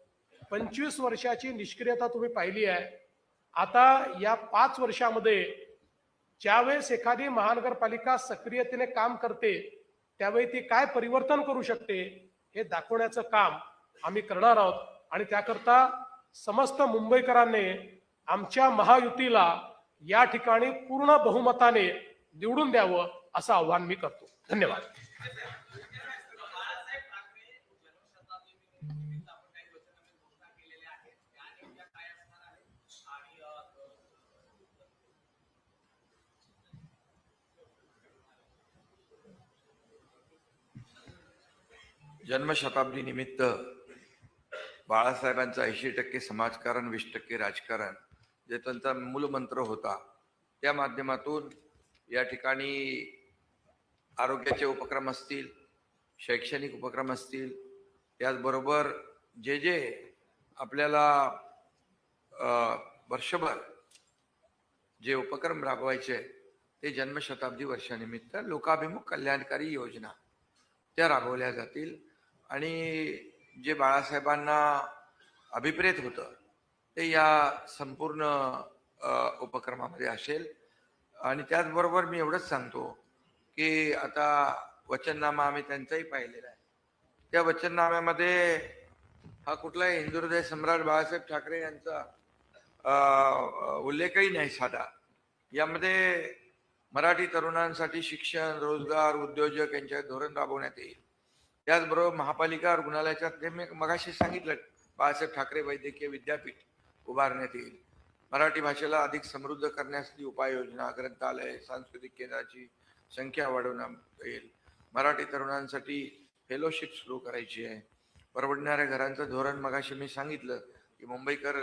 25 वर्षाची निष्क्रियता तुम्ही पाहिली आहे. आता या 5 वर्षामध्ये ज्यावेळेस एखादी महानगरपालिका सक्रियतेने काम करते त्यावेळी ती काय परिवर्तन करू शकते हे दाखवण्याचं काम आम्ही करणार आहोत. आणि त्याकरता समस्त मुंबईकरांनी आमच्या महायुतीला या ठिकाणी पूर्ण बहुमताने निवडून द्यावं असं आव्हान मी करतो. धन्यवाद. जन्मशताब्दी निमित्त बाळासाहेबांचा 80% समाजकारण 20% राजकारण जे त्यांचा मूलमंत्र होता त्या माध्यमातून या ठिकाणी आरोग्याचे उपक्रम असतील, शैक्षणिक उपक्रम असतील, त्याचबरोबर जे जे आपल्याला वर्षभर जे उपक्रम राबवायचे ते जन्मशताब्दी वर्षानिमित्त लोकाभिमुख कल्याणकारी योजना त्या राबवल्या जातील. आणि जे बाळासाहेबांना अभिप्रेत होतं ते या संपूर्ण उपक्रमामध्ये असेल. आणि त्याचबरोबर मी एवढंच सांगतो की आता वचननामा आम्ही त्यांचाही पाहिलेला आहे. त्या वचननाम्यामध्ये हा कुठलाही हिंदुहृदय सम्राट बाळासाहेब ठाकरे यांचा उल्लेखही नाही साधा. यामध्ये मराठी तरुणांसाठी शिक्षण, रोजगार, उद्योजक यांच्या धोरण राबवण्यात येईल. त्याचबरोबर महापालिका रुग्णालयाच्या ते मी मगाशी सांगितलं, बाळासाहेब ठाकरे वैद्यकीय विद्यापीठ उभारण्यात येईल. मराठी भाषेला अधिक समृद्ध करण्यासाठी उपाययोजना, ग्रंथालय, सांस्कृतिक केंद्राची संख्या वाढवण्यात येईल. मराठी तरुणांसाठी फेलोशिप सुरू करायची आहे. परवडणाऱ्या घरांचं धोरण मगाशी मी सांगितलं की मुंबईकर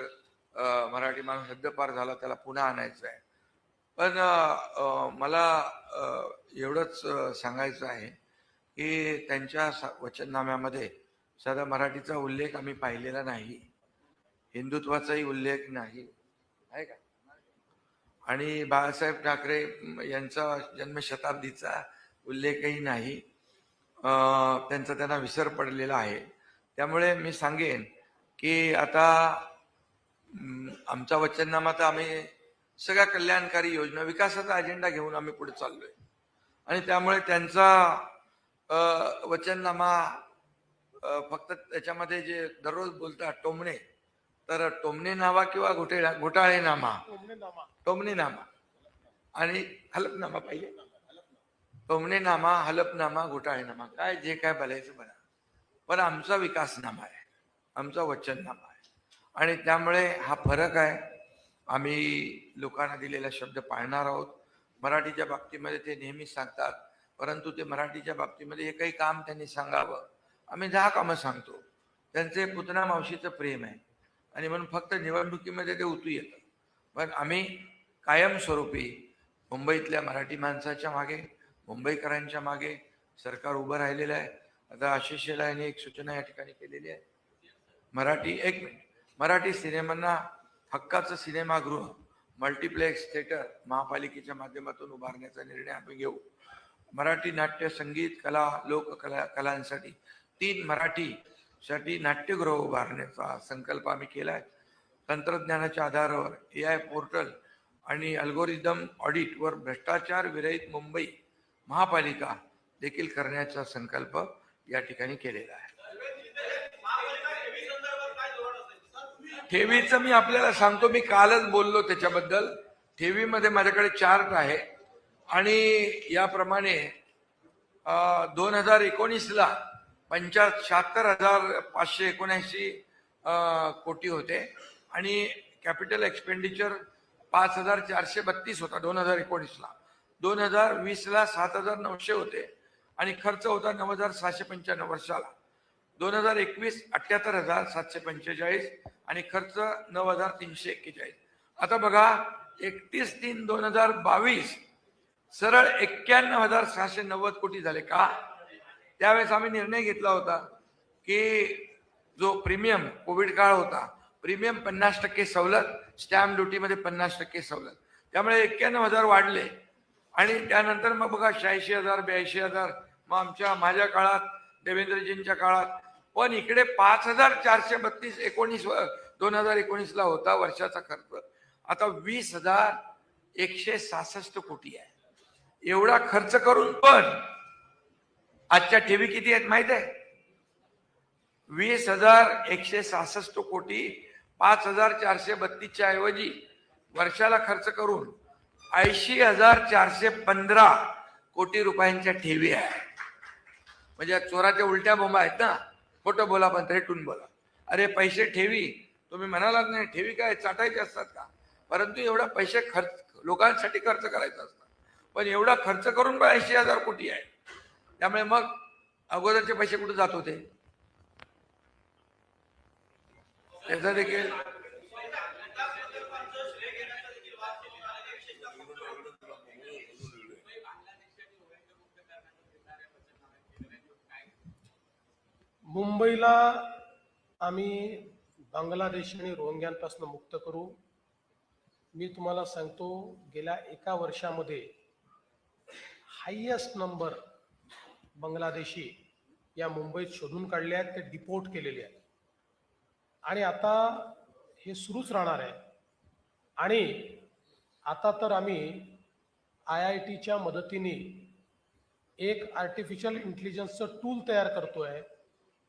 मराठी माणूस हद्दपार झाला, त्याला पुन्हा आणायचं आहे. पण मला एवढंच सांगायचं आहे की त्यांच्या वचननाम्यामध्ये साधा मराठीचा उल्लेख आम्ही पाहिलेला नाही, हिंदुत्वाचाही उल्लेख नाही आहे का. आणि बाळासाहेब ठाकरे यांचा जन्मशताब्दीचा उल्लेखही नाही. त्यांचा त्यांना विसर पडलेला आहे. त्यामुळे मी सांगेन की आता आमचा वचननामा तर आम्ही सगळ्या कल्याणकारी योजना, विकासाचा अजेंडा घेऊन आम्ही पुढे चाललोय. आणि त्यामुळे त्यांचा वचननामा फक्त त्याच्यामध्ये जे दररोज बोलतात टोमणे, तर टोमणे नामा किंवा घोटाळे नामा, टोमणे नामा आणि हलफनामा पाहिजे. टोमणे नामा, हलफनामा, घोटाळे नामा, काय जे काय बोलायचं बघा. पण आमचा विकासनामा आहे, आमचा वचननामा आहे. आणि त्यामुळे हा फरक आहे. आम्ही लोकांना दिलेला शब्द पाळणार आहोत. मराठीच्या बाबतीमध्ये ते नेहमी सांगतात, परंतु ते मराठीच्या बाबतीमध्ये एकही काम त्यांनी सांगावं, आम्ही 10 कामं सांगतो. त्यांचे पुतना मावशीचं प्रेम आहे आणि म्हणून फक्त निवडणुकीमध्ये ते उतू येतं. पण आम्ही कायमस्वरूपी मुंबईतल्या मराठी माणसाच्या मागे, मुंबईकरांच्या मागे सरकार उभं राहिलेलं आहे. आता आशिष शेलार यांनी एक सूचना या ठिकाणी केलेली आहे. मराठी सिनेमांना हक्काचं सिनेमागृह, मल्टिप्लेक्स थिएटर महापालिकेच्या माध्यमातून उभारण्याचा निर्णय आम्ही घेऊ. मराठी नाट्य, संगीत, कला, कलांसाठी 3 मराठीसाठी नाट्यगृह उभारण्याचा संकल्प आम्ही केलाय. तंत्रज्ञानाच्या आधारावर AI पोर्टल आणि अल्गोरिदम ऑडिटवर भ्रष्टाचार विरहित मुंबई महापालिका देखील करण्याचा संकल्प या ठिकाणी केलेला आहे. ठेवीचं मी आपल्याला सांगतो, मी कालच बोललो त्याच्याबद्दल. ठेवीमध्ये माझ्याकडे चार्ट आहे आणि याप्रमाणे 2019ला 76,579 कोटी होते आणि कॅपिटल एक्सपेंडिचर 5,432 होता 2019ला. 2020ला 7,900 होते आणि खर्च होता 9,695 वर्षाला. 2021 78,745 आणि खर्च 9,341. आता बघा 31/3/2022 सरळ 91,690 कोटी झाले. का? त्यावेळेस आम्ही निर्णय घेतला होता की जो प्रीमियम, कोविड काळ होता, प्रीमियम 50% सवलत, स्टॅम्प ड्युटीमध्ये 50% सवलत, त्यामुळे 91,000 वाढले. आणि त्यानंतर मग बघा 86,000, 82,000, मग माझ्या काळात, देवेंद्रजींच्या काळात. पण इकडे 5,432 2019ला होता वर्षाचा खर्च. आता 20,166 कोटी आहे. एवढा खर्च करून पण आजच्या ठेवी किती आहेत माहित आहे? 20,166 कोटी 5,432च्या ऐवजी वर्षाला खर्च करून 80,415 कोटी रुपयांच्या ठेवी आहे. म्हणजे चोराच्या उलट्या बोंबा आहेत ना. खोटं बोला पण रेटून बोला. अरे पैसे ठेवी, तुम्ही म्हणालात नाही ठेवी काय चाटायचे असतात का? परंतु एवढा पैसे लोकांसाठी खर्च करायचा असतात. पण एवढा खर्च करून 80,000 कोटी आहे. त्यामुळे मग अगोदरचे पैसे कुठे जात होते? त्याचा देखील मुंबईला आम्ही बांगलादेशी आणि रोहिंग्यांपासून मुक्त करू. मी तुम्हाला सांगतो, गेल्या एका वर्षामध्ये हायेस्ट नंबर बांगलादेशी या मुंबईत शोधून काढले आहेत, ते डिपोर्ट केलेले आहेत आणि आता हे सुरूच राहणार आहे. आणि आता तर आम्ही IITच्या मदतीने एक आर्टिफिशियल इंटेलिजन्सचं टूल तयार करतोय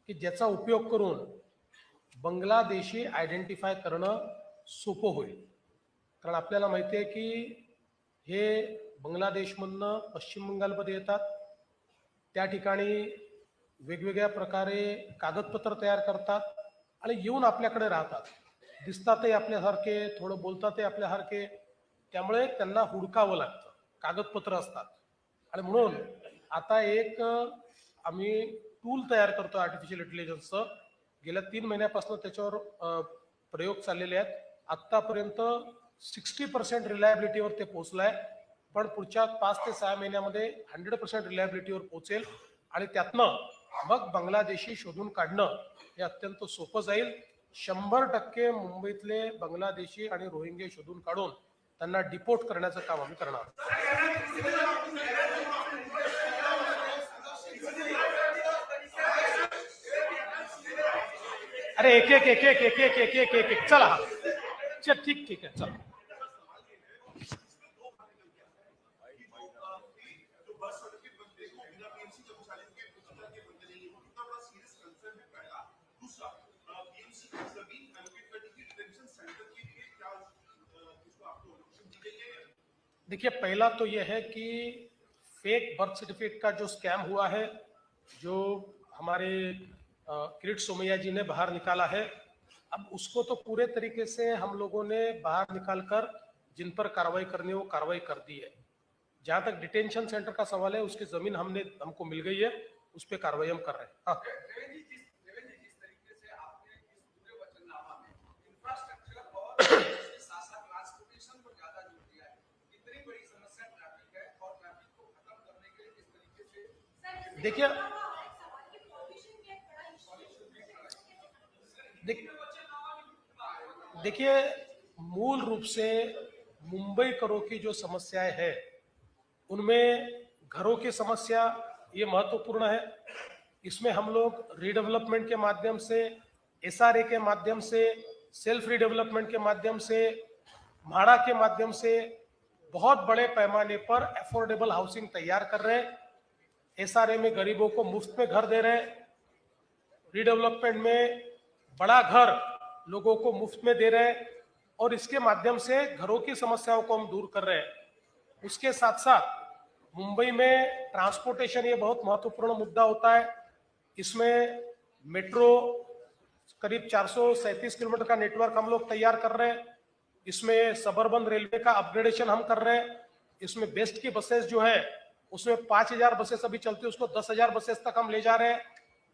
की ज्याचा उपयोग करून बांगलादेशी आयडेंटिफाय करणं सोपं होईल. कारण आपल्याला माहिती आहे की हे बांगलादेशमधनं पश्चिम बंगालमध्ये येतात, त्या ठिकाणी वेगवेगळ्या प्रकारे कागदपत्र तयार करतात आणि येऊन आपल्याकडे राहतात. दिसतातही आपल्यासारखे, थोडं बोलतातही आपल्यासारखे, त्यामुळे त्यांना हुडकावं लागतं, कागदपत्र असतात. आणि म्हणून आता एक आम्ही टूल तयार करतो आर्टिफिशियल इंटेलिजन्सचं. गेल्या 3 महिन्यापासून त्याच्यावर प्रयोग चाललेले आहेत. आत्तापर्यंत 60% रिलायबिलिटीवर ते पोहोचलं आहे, पण पुढच्या 5 ते 6 महिन्यामध्ये 100% रिलायबिलिटीवर पोहोचेल आणि त्यातनं मग बांगलादेशी शोधून काढणं हे अत्यंत सोपं जाईल. 100% मुंबईतले बांगलादेशी आणि रोहिंगे शोधून काढून त्यांना डिपोर्ट करण्याचं काम आम्ही करणार. अरे एक एक एक एक एक एक एक एक एक एक चला, चल ठीक आहे, चला. देखिए, पहला तो यह है कि फेक बर्थ सर्टिफिकेट का जो स्कैम हुआ है, जो हमारे किरीट सोमैया जी ने बाहर निकाला है, अब उसको तो पूरे तरीके से हम लोगों ने बाहर निकालकर जिन पर कार्रवाई करनी है वो कार्रवाई कर दी है. जहां तक डिटेंशन सेंटर का सवाल है, उसकी जमीन हमको मिल गई है, उस पर कार्रवाई हम कर रहे हैं. हाँ. देखिए, देखिए मूल रूप से मुंबई करों की जो समस्याएं हैं, उनमें घरों की समस्या ये महत्वपूर्ण है. इसमें हम लोग रीडेवलपमेंट के माध्यम से, SRA के माध्यम से, सेल्फ रीडेवलपमेंट के माध्यम से, म्हाड़ा के माध्यम से बहुत बड़े पैमाने पर अफोर्डेबल हाउसिंग तैयार कर रहे हैं. SRA में गरीबों को मुफ्त में घर दे रहे हैं, रीडेवलपमेंट में बड़ा घर लोगों को मुफ्त में दे रहे हैं और इसके माध्यम से घरों की समस्याओं को हम दूर कर रहे हैं. उसके साथ साथ मुंबई में ट्रांसपोर्टेशन ये बहुत महत्वपूर्ण मुद्दा होता है. इसमें मेट्रो करीब 437 किलोमीटर का नेटवर्क हम लोग तैयार कर रहे हैं. इसमें सबर्बन रेलवे का अपग्रेडेशन हम कर रहे हैं. इसमें बेस्ट की बसेस जो है, उसमें 5000 बसेस अभी चलती है, उसको 10,000 बसेस तक हम ले जा रहे हैं.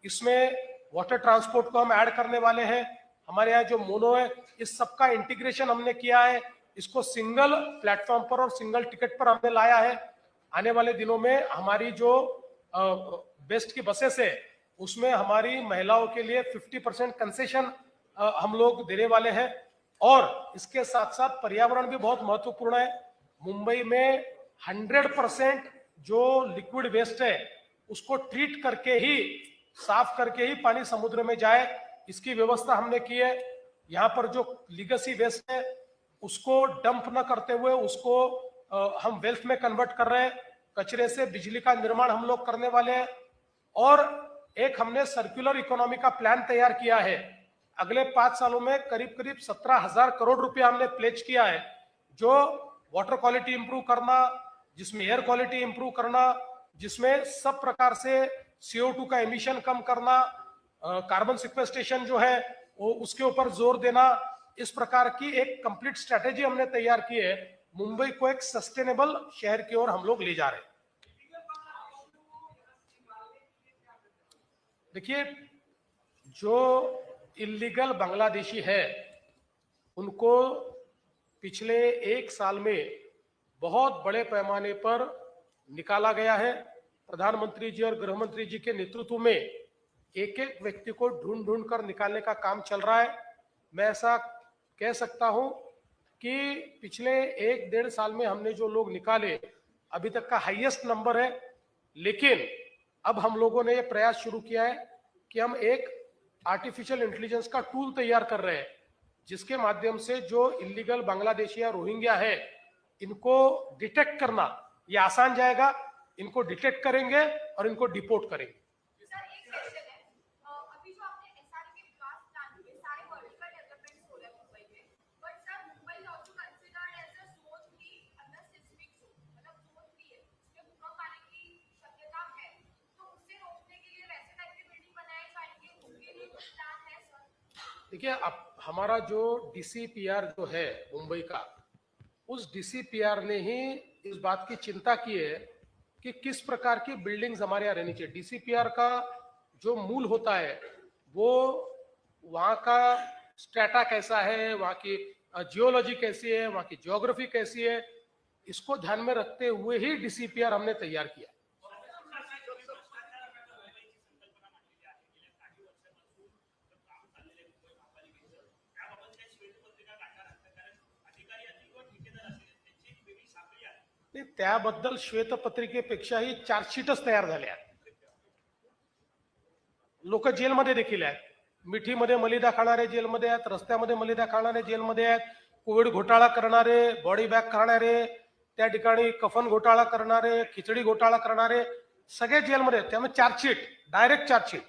इसमें वाटर ट्रांसपोर्ट को हम ऐड करने वाले हैं. हमारे यहाँ जो मोनो है, इस सबका इंटीग्रेशन हमने किया है. इसको सिंगल प्लेटफॉर्म पर और सिंगल टिकट पर हमने लाया है. आने वाले दिनों में हमारी जो बेस्ट की बसेस है, उसमें हमारी महिलाओं के लिए 50% कंसेशन हम लोग देने वाले हैं. और इसके साथ साथ पर्यावरण भी बहुत महत्वपूर्ण है. मुंबई में 100% जो लिक्विड वेस्ट है, उसको ट्रीट करके ही, साफ करके ही पानी समुद्र में जाए, इसकी व्यवस्था हमने की है. यहाँ पर जो लीगेसी वेस्ट है, उसको डंप न करते हुए उसको हम वेल्थ में कन्वर्ट कर रहे हैं. कचरे से बिजली का निर्माण हम लोग करने वाले हैं. और एक हमने सर्कुलर इकोनॉमी का प्लान तैयार किया है. अगले 5 सालों में करीब करीब 17,000 करोड़ रुपया हमने प्लेज किया है, जो वाटर क्वालिटी इंप्रूव करना, जिसमें एयर क्वालिटी इंप्रूव करना, जिसमें सब प्रकार से CO2 का एमिशन कम करना, कार्बन सिक्वेस्ट्रेशन जो है वो उसके ऊपर जोर देना, इस प्रकार की एक कंप्लीट स्ट्रेटेजी हमने तैयार की है. मुंबई को एक सस्टेनेबल शहर की ओर हम लोग ले जा रहे हैं. देखिए, जो इलीगल बांग्लादेशी है, उनको पिछले 1 साल में बहुत बड़े पैमाने पर निकाला गया है. प्रधानमंत्री जी और गृह मंत्री जी के नेतृत्व में एक एक व्यक्ति को ढूंढ ढूंढ कर निकालने का काम चल रहा है। मैं ऐसा कह सकता हूं कि पिछले 1-1.5 साल में हमने जो लोग निकाले अभी तक का हाईएस्ट नंबर है। लेकिन अब हम लोगों ने ये प्रयास शुरू किया है कि हम एक आर्टिफिशियल इंटेलिजेंस का टूल तैयार कर रहे हैं, जिसके माध्यम से जो इलीगल बांग्लादेशी या रोहिंग्या है इनको डिटेक्ट करना ये आसान जाएगा। इनको डिटेक्ट करेंगे और इनको डिपोर्ट करेंगे। सर एक क्वेश्चन है, अभी जो आपने एसआरए के विकास प्लान में सारे वर्टिकल डेवलपमेंट्स हो रहे हैं मुंबई में, but sir Mumbai is also considered as a zone 3 under seismic Joan, मतलब जोन 3 है, इसमें भूकंप आने की शक्यता है, तो उससे रोकने के लिए वैसे टाइप की बिल्डिंग बनाए जाएंगे, उसके लिए कुछ प्लान है सर? देखिए, अब हमारा जो डीसीपीआर जो है मुंबई का, उस डीसीपीआर ने ही इस बात की चिंता की है कि किस प्रकार की बिल्डिंग्स हमारे यहाँ रहनी चाहिए। डीसीपीआर का जो मूल होता है वो वहाँ का स्ट्रेटा कैसा है, वहाँ की जियोलॉजी कैसी है, वहाँ की ज्योग्राफी कैसी है, इसको ध्यान में रखते हुए ही डीसीपीआर हमने तैयार किया। नाही, त्याबद्दल श्वेतपत्रिकेपेक्षाही चार्जशीटच तयार झाल्या। लोक जेलमध्ये देखील आहेत, मिठीमध्ये मलिदा खाणारे जेलमध्ये आहेत, रस्त्यामध्ये मलिदा खाणारे जेलमध्ये आहेत, कोविड घोटाळा करणारे, बॉडी बॅग करणारे, त्या ठिकाणी कफन घोटाळा करणारे, खिचडी घोटाळा करणारे सगळे जेलमध्ये आहेत। त्यामुळे चार्जशीट, डायरेक्ट चार्जशीट।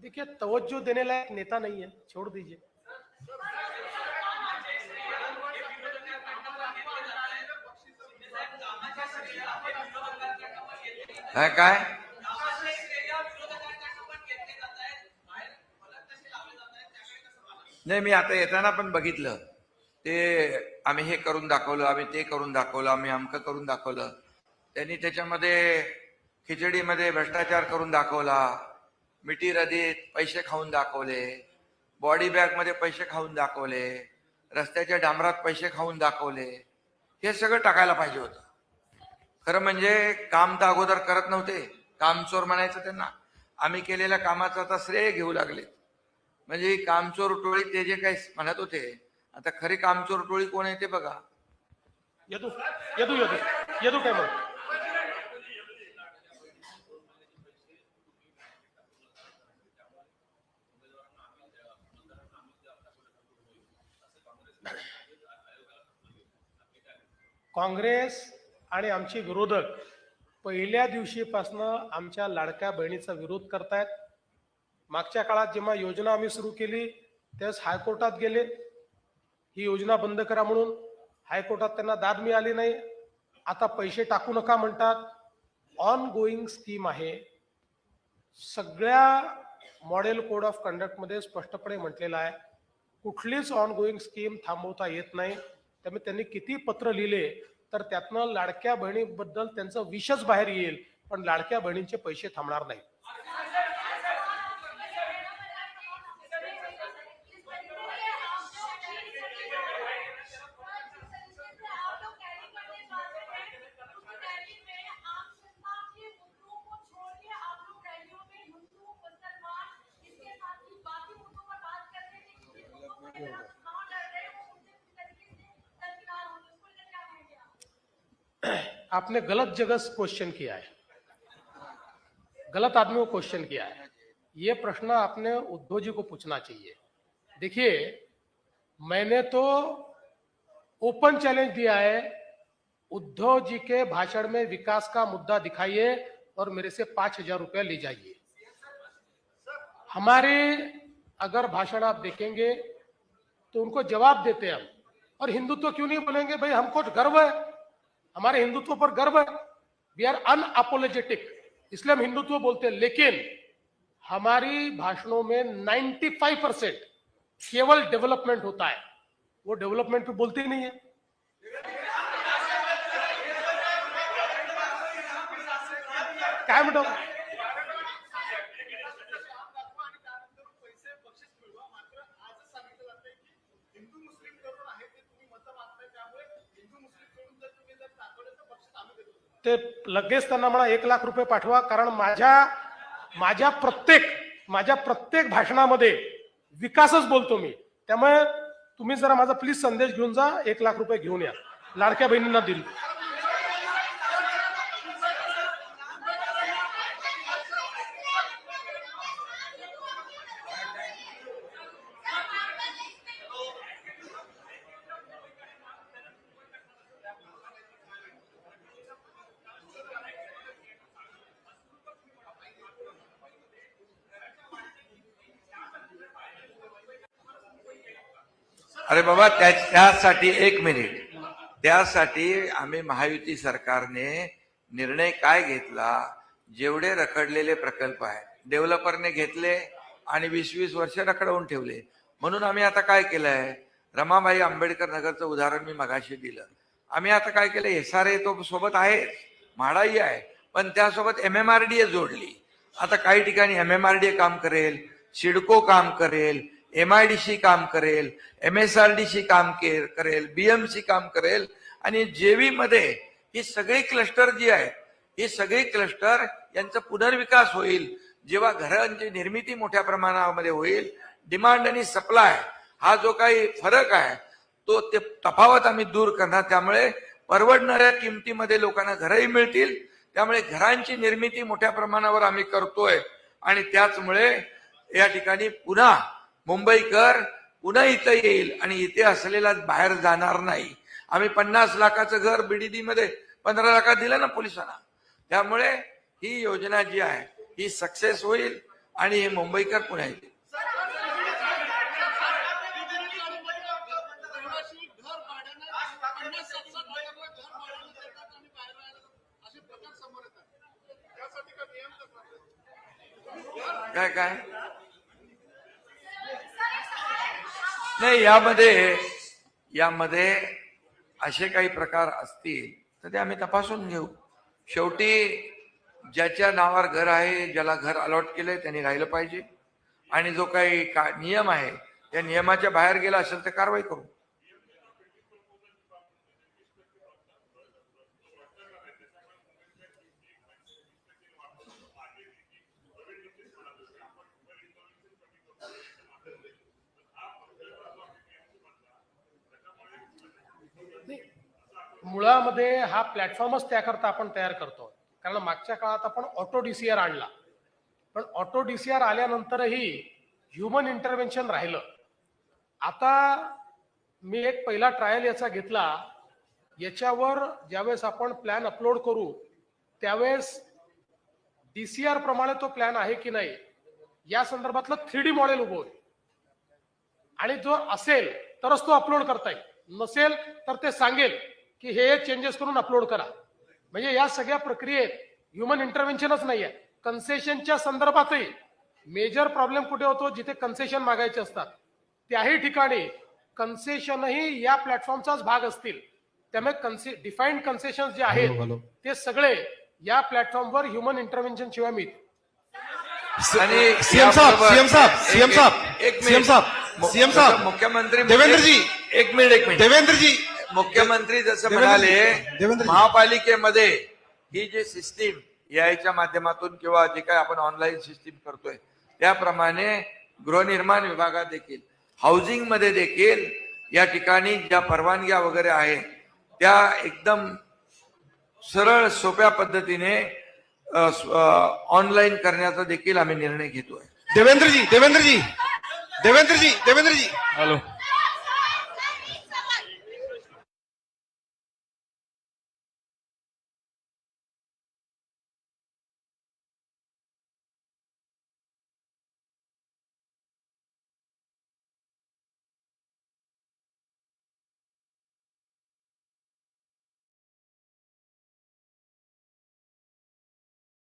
देखिए, तवज्जो देने लायक नेता नहीं है, छोड़ दीजिए। है काय? नाही, मी आता येताना पण बघितलं ते, आम्ही हे करून दाखवलं, आम्ही ते करून दाखवलं, आम्ही अमकं करून दाखवलं। त्यांनी त्याच्यामध्ये खिचडीमध्ये भ्रष्टाचार करून दाखवला, मिठी रदीत पैसे खाऊन दाखवले, बॉडी बॅग मध्ये पैसे खाऊन दाखवले, रस्त्याच्या डांबरात पैसे खाऊन दाखवले। हे सगळं टाकायला पाहिजे होतं। खरं म्हणजे काम तर अगोदर करत नव्हते, कामचोर म्हणायचं त्यांना। आम्ही केलेल्या कामाचं आता श्रेय घेऊ लागले। म्हणजे कामचोर टोळी ते जे काही म्हणत होते, आता खरी कामचोर टोळी कोण आहे ते बघा। यदू यदू यदू यदू काय म्हणतो? काँग्रेस आणि आमचे विरोधक पहिल्या दिवशीपासून आमच्या लाडक्या बहिणीचा विरोध करतायत। मागच्या काळात जेव्हा योजना आम्ही सुरू केली त्यावेळेस हायकोर्टात गेले, ही योजना बंद करा म्हणून। हायकोर्टात त्यांना दाद मिळाली नाही। आता पैसे टाकू नका म्हणतात। ऑन गोईंग स्कीम आहे। सगळ्या मॉडेल कोड ऑफ कंडक्ट मध्ये स्पष्टपणे म्हटलेलं आहे कुठलीच ऑन गोईंग स्कीम थांबवता येत नाही। त्यामुळे त्यांनी किती पत्र लिहिले तर त्यातनं लाडक्या बहिणीबद्दल त्यांचं विषच बाहेर येईल, पण लाडक्या बहिणींचे पैसे थांबणार नाही। आपने गलत जगह क्वेश्चन किया है, गलत आदमी को क्वेश्चन किया है। ये प्रश्न आपने उद्धव जी को पूछना चाहिए। देखिए, मैंने तो ओपन चैलेंज दिया है, उद्धव जी के भाषण में विकास का मुद्दा दिखाइए और मेरे से 5,000 रुपया ले जाइए। हमारे अगर भाषण आप देखेंगे तो उनको जवाब देते हैं हम। और हिंदुत्व क्यों नहीं बोलेंगे? भाई हमको गर्व है, हमारे हिंदुत्व पर गर्व है। वी आर अनअपोलोजेटिक, इसलिए हम हिंदुत्व बोलते हैं। लेकिन हमारी भाषणों में 95% केवल डेवलपमेंट होता है, वो डेवलपमेंट पे बोलते ही नहीं है। काय म्हणतो? ते लगेच त्यांना मला 1 लाख रुपये पाठवा, कारण माझ्या प्रत्येक भाषणामध्ये विकासच बोलतो मी. त्यामुळे तुम्ही जरा माझा प्लीज संदेश घेऊन जा, 1 लाख रुपये घेऊन या, लाडक्या बहिणींना दिल. अरे बाबा त्यासाठी 1 मिनिट, त्यासाठी आम्ही महायुती सरकारने निर्णय काय घेतला, जेवढे रखडलेले प्रकल्प आहेत डेव्हलपरने घेतले आणि 20-20 वर्ष रखडवून ठेवले. म्हणून आम्ही आता काय केलंय, रमाबाई आंबेडकर नगरचं उदाहरण मी मगाशी दिलं. आम्ही आता काय केलं, SRA तो सोबत आहे, म्हाडाही आहे, पण त्यासोबत MMRDA जोडली. आता काही ठिकाणी MMRDA काम करेल, सिडको काम करेल, MIDC काम करेल, MSRDC काम करेल, BMC काम करेल, आणि JV मध्ये ही सगळी क्लस्टर जी आहे, ही सगळी क्लस्टर यांचा पुनर्विकास होईल. जेव्हा घरांची निर्मिती मोठ्या प्रमाणामध्ये होईल, डिमांड आणि सप्लाय हा जो काही फरक आहे तो ते तफावत आम्ही दूर करणार. त्यामुळे परवडणाऱ्या किमतीमध्ये लोकांना घरही मिळतील. त्यामुळे घरांची निर्मिती मोठ्या प्रमाणावर आम्ही करतोय आणि त्याचमुळे या ठिकाणी पुन्हा मुंबईकर पुन्हा इथं येईल आणि इथे असलेला बाहेर जाणार नाही. आम्ही 50 लाखाचं घर BDD मध्ये 15 लाखात दिलं ना पोलिसांना. त्यामुळे ही योजना जी आहे ही सक्सेस होईल आणि हे मुंबईकर पुन्हा येतील. काय नाही, यामध्ये असे काही प्रकार असतील तर ते आम्ही तपासून घेऊ. शेवटी ज्याच्या नावावर घर आहे, ज्याला घर अलॉट केलंय त्यांनी राहिलं पाहिजे, आणि जो काही नियम आहे त्या नियमाच्या बाहेर गेला असेल तर कारवाई करू. मुळामध्ये हा प्लॅटफॉर्मच त्याकरता आपण तयार करतो, कारण मागच्या काळात आपण ऑटो DCR आणला, पण ऑटो DCR आल्यानंतरही ह्युमन इंटरव्हेन्शन राहिलं. आता मी एक पहिला ट्रायल याचा घेतला. याच्यावर ज्यावेळेस आपण प्लॅन अपलोड करू त्यावेळेस DCR प्रमाणे तो प्लॅन आहे की नाही या संदर्भातलं 3D मॉडेल उभं होईल, आणि जो असेल तरच तो अपलोड करता येईल, नसेल तर ते सांगेल की हे चेंजेस करून अपलोड करा. म्हणजे या सगळ्या प्रक्रियेत ह्युमन इंटरव्हेन्शनच नाहीये. कन्सेशनच्या संदर्भातही मेजर प्रॉब्लेम कुठे होतो, जिथे कन्सेशन मागायचे असतात त्याही ठिकाणी कन्सेशनही या प्लॅटफॉर्मचाच भाग असतील. त्यामुळे डिफाईन्ड कन्सेशन जे आहेत ते सगळे या प्लॅटफॉर्मवर ह्युमन इंटरव्हेन्शन शिवाय मिळतील. आणि सीएम साहब मुख्यमंत्री देवेंद्रजी एक मिनिट देवेंद्रजी मुख्यमंत्री जसं म्हणाले, महापालिकेमध्ये ही जी सिस्टीम याच्या माध्यमातून किंवा जे काही आपण ऑनलाईन सिस्टीम करतोय त्याप्रमाणे गृहनिर्माण विभागात देखील, हाऊसिंग मध्ये देखील या ठिकाणी ज्या परवानग्या वगैरे आहेत त्या एकदम सरळ सोप्या पद्धतीने ऑनलाईन करण्याचा देखील आम्ही निर्णय घेतोय. देवेंद्रजी हॅलो.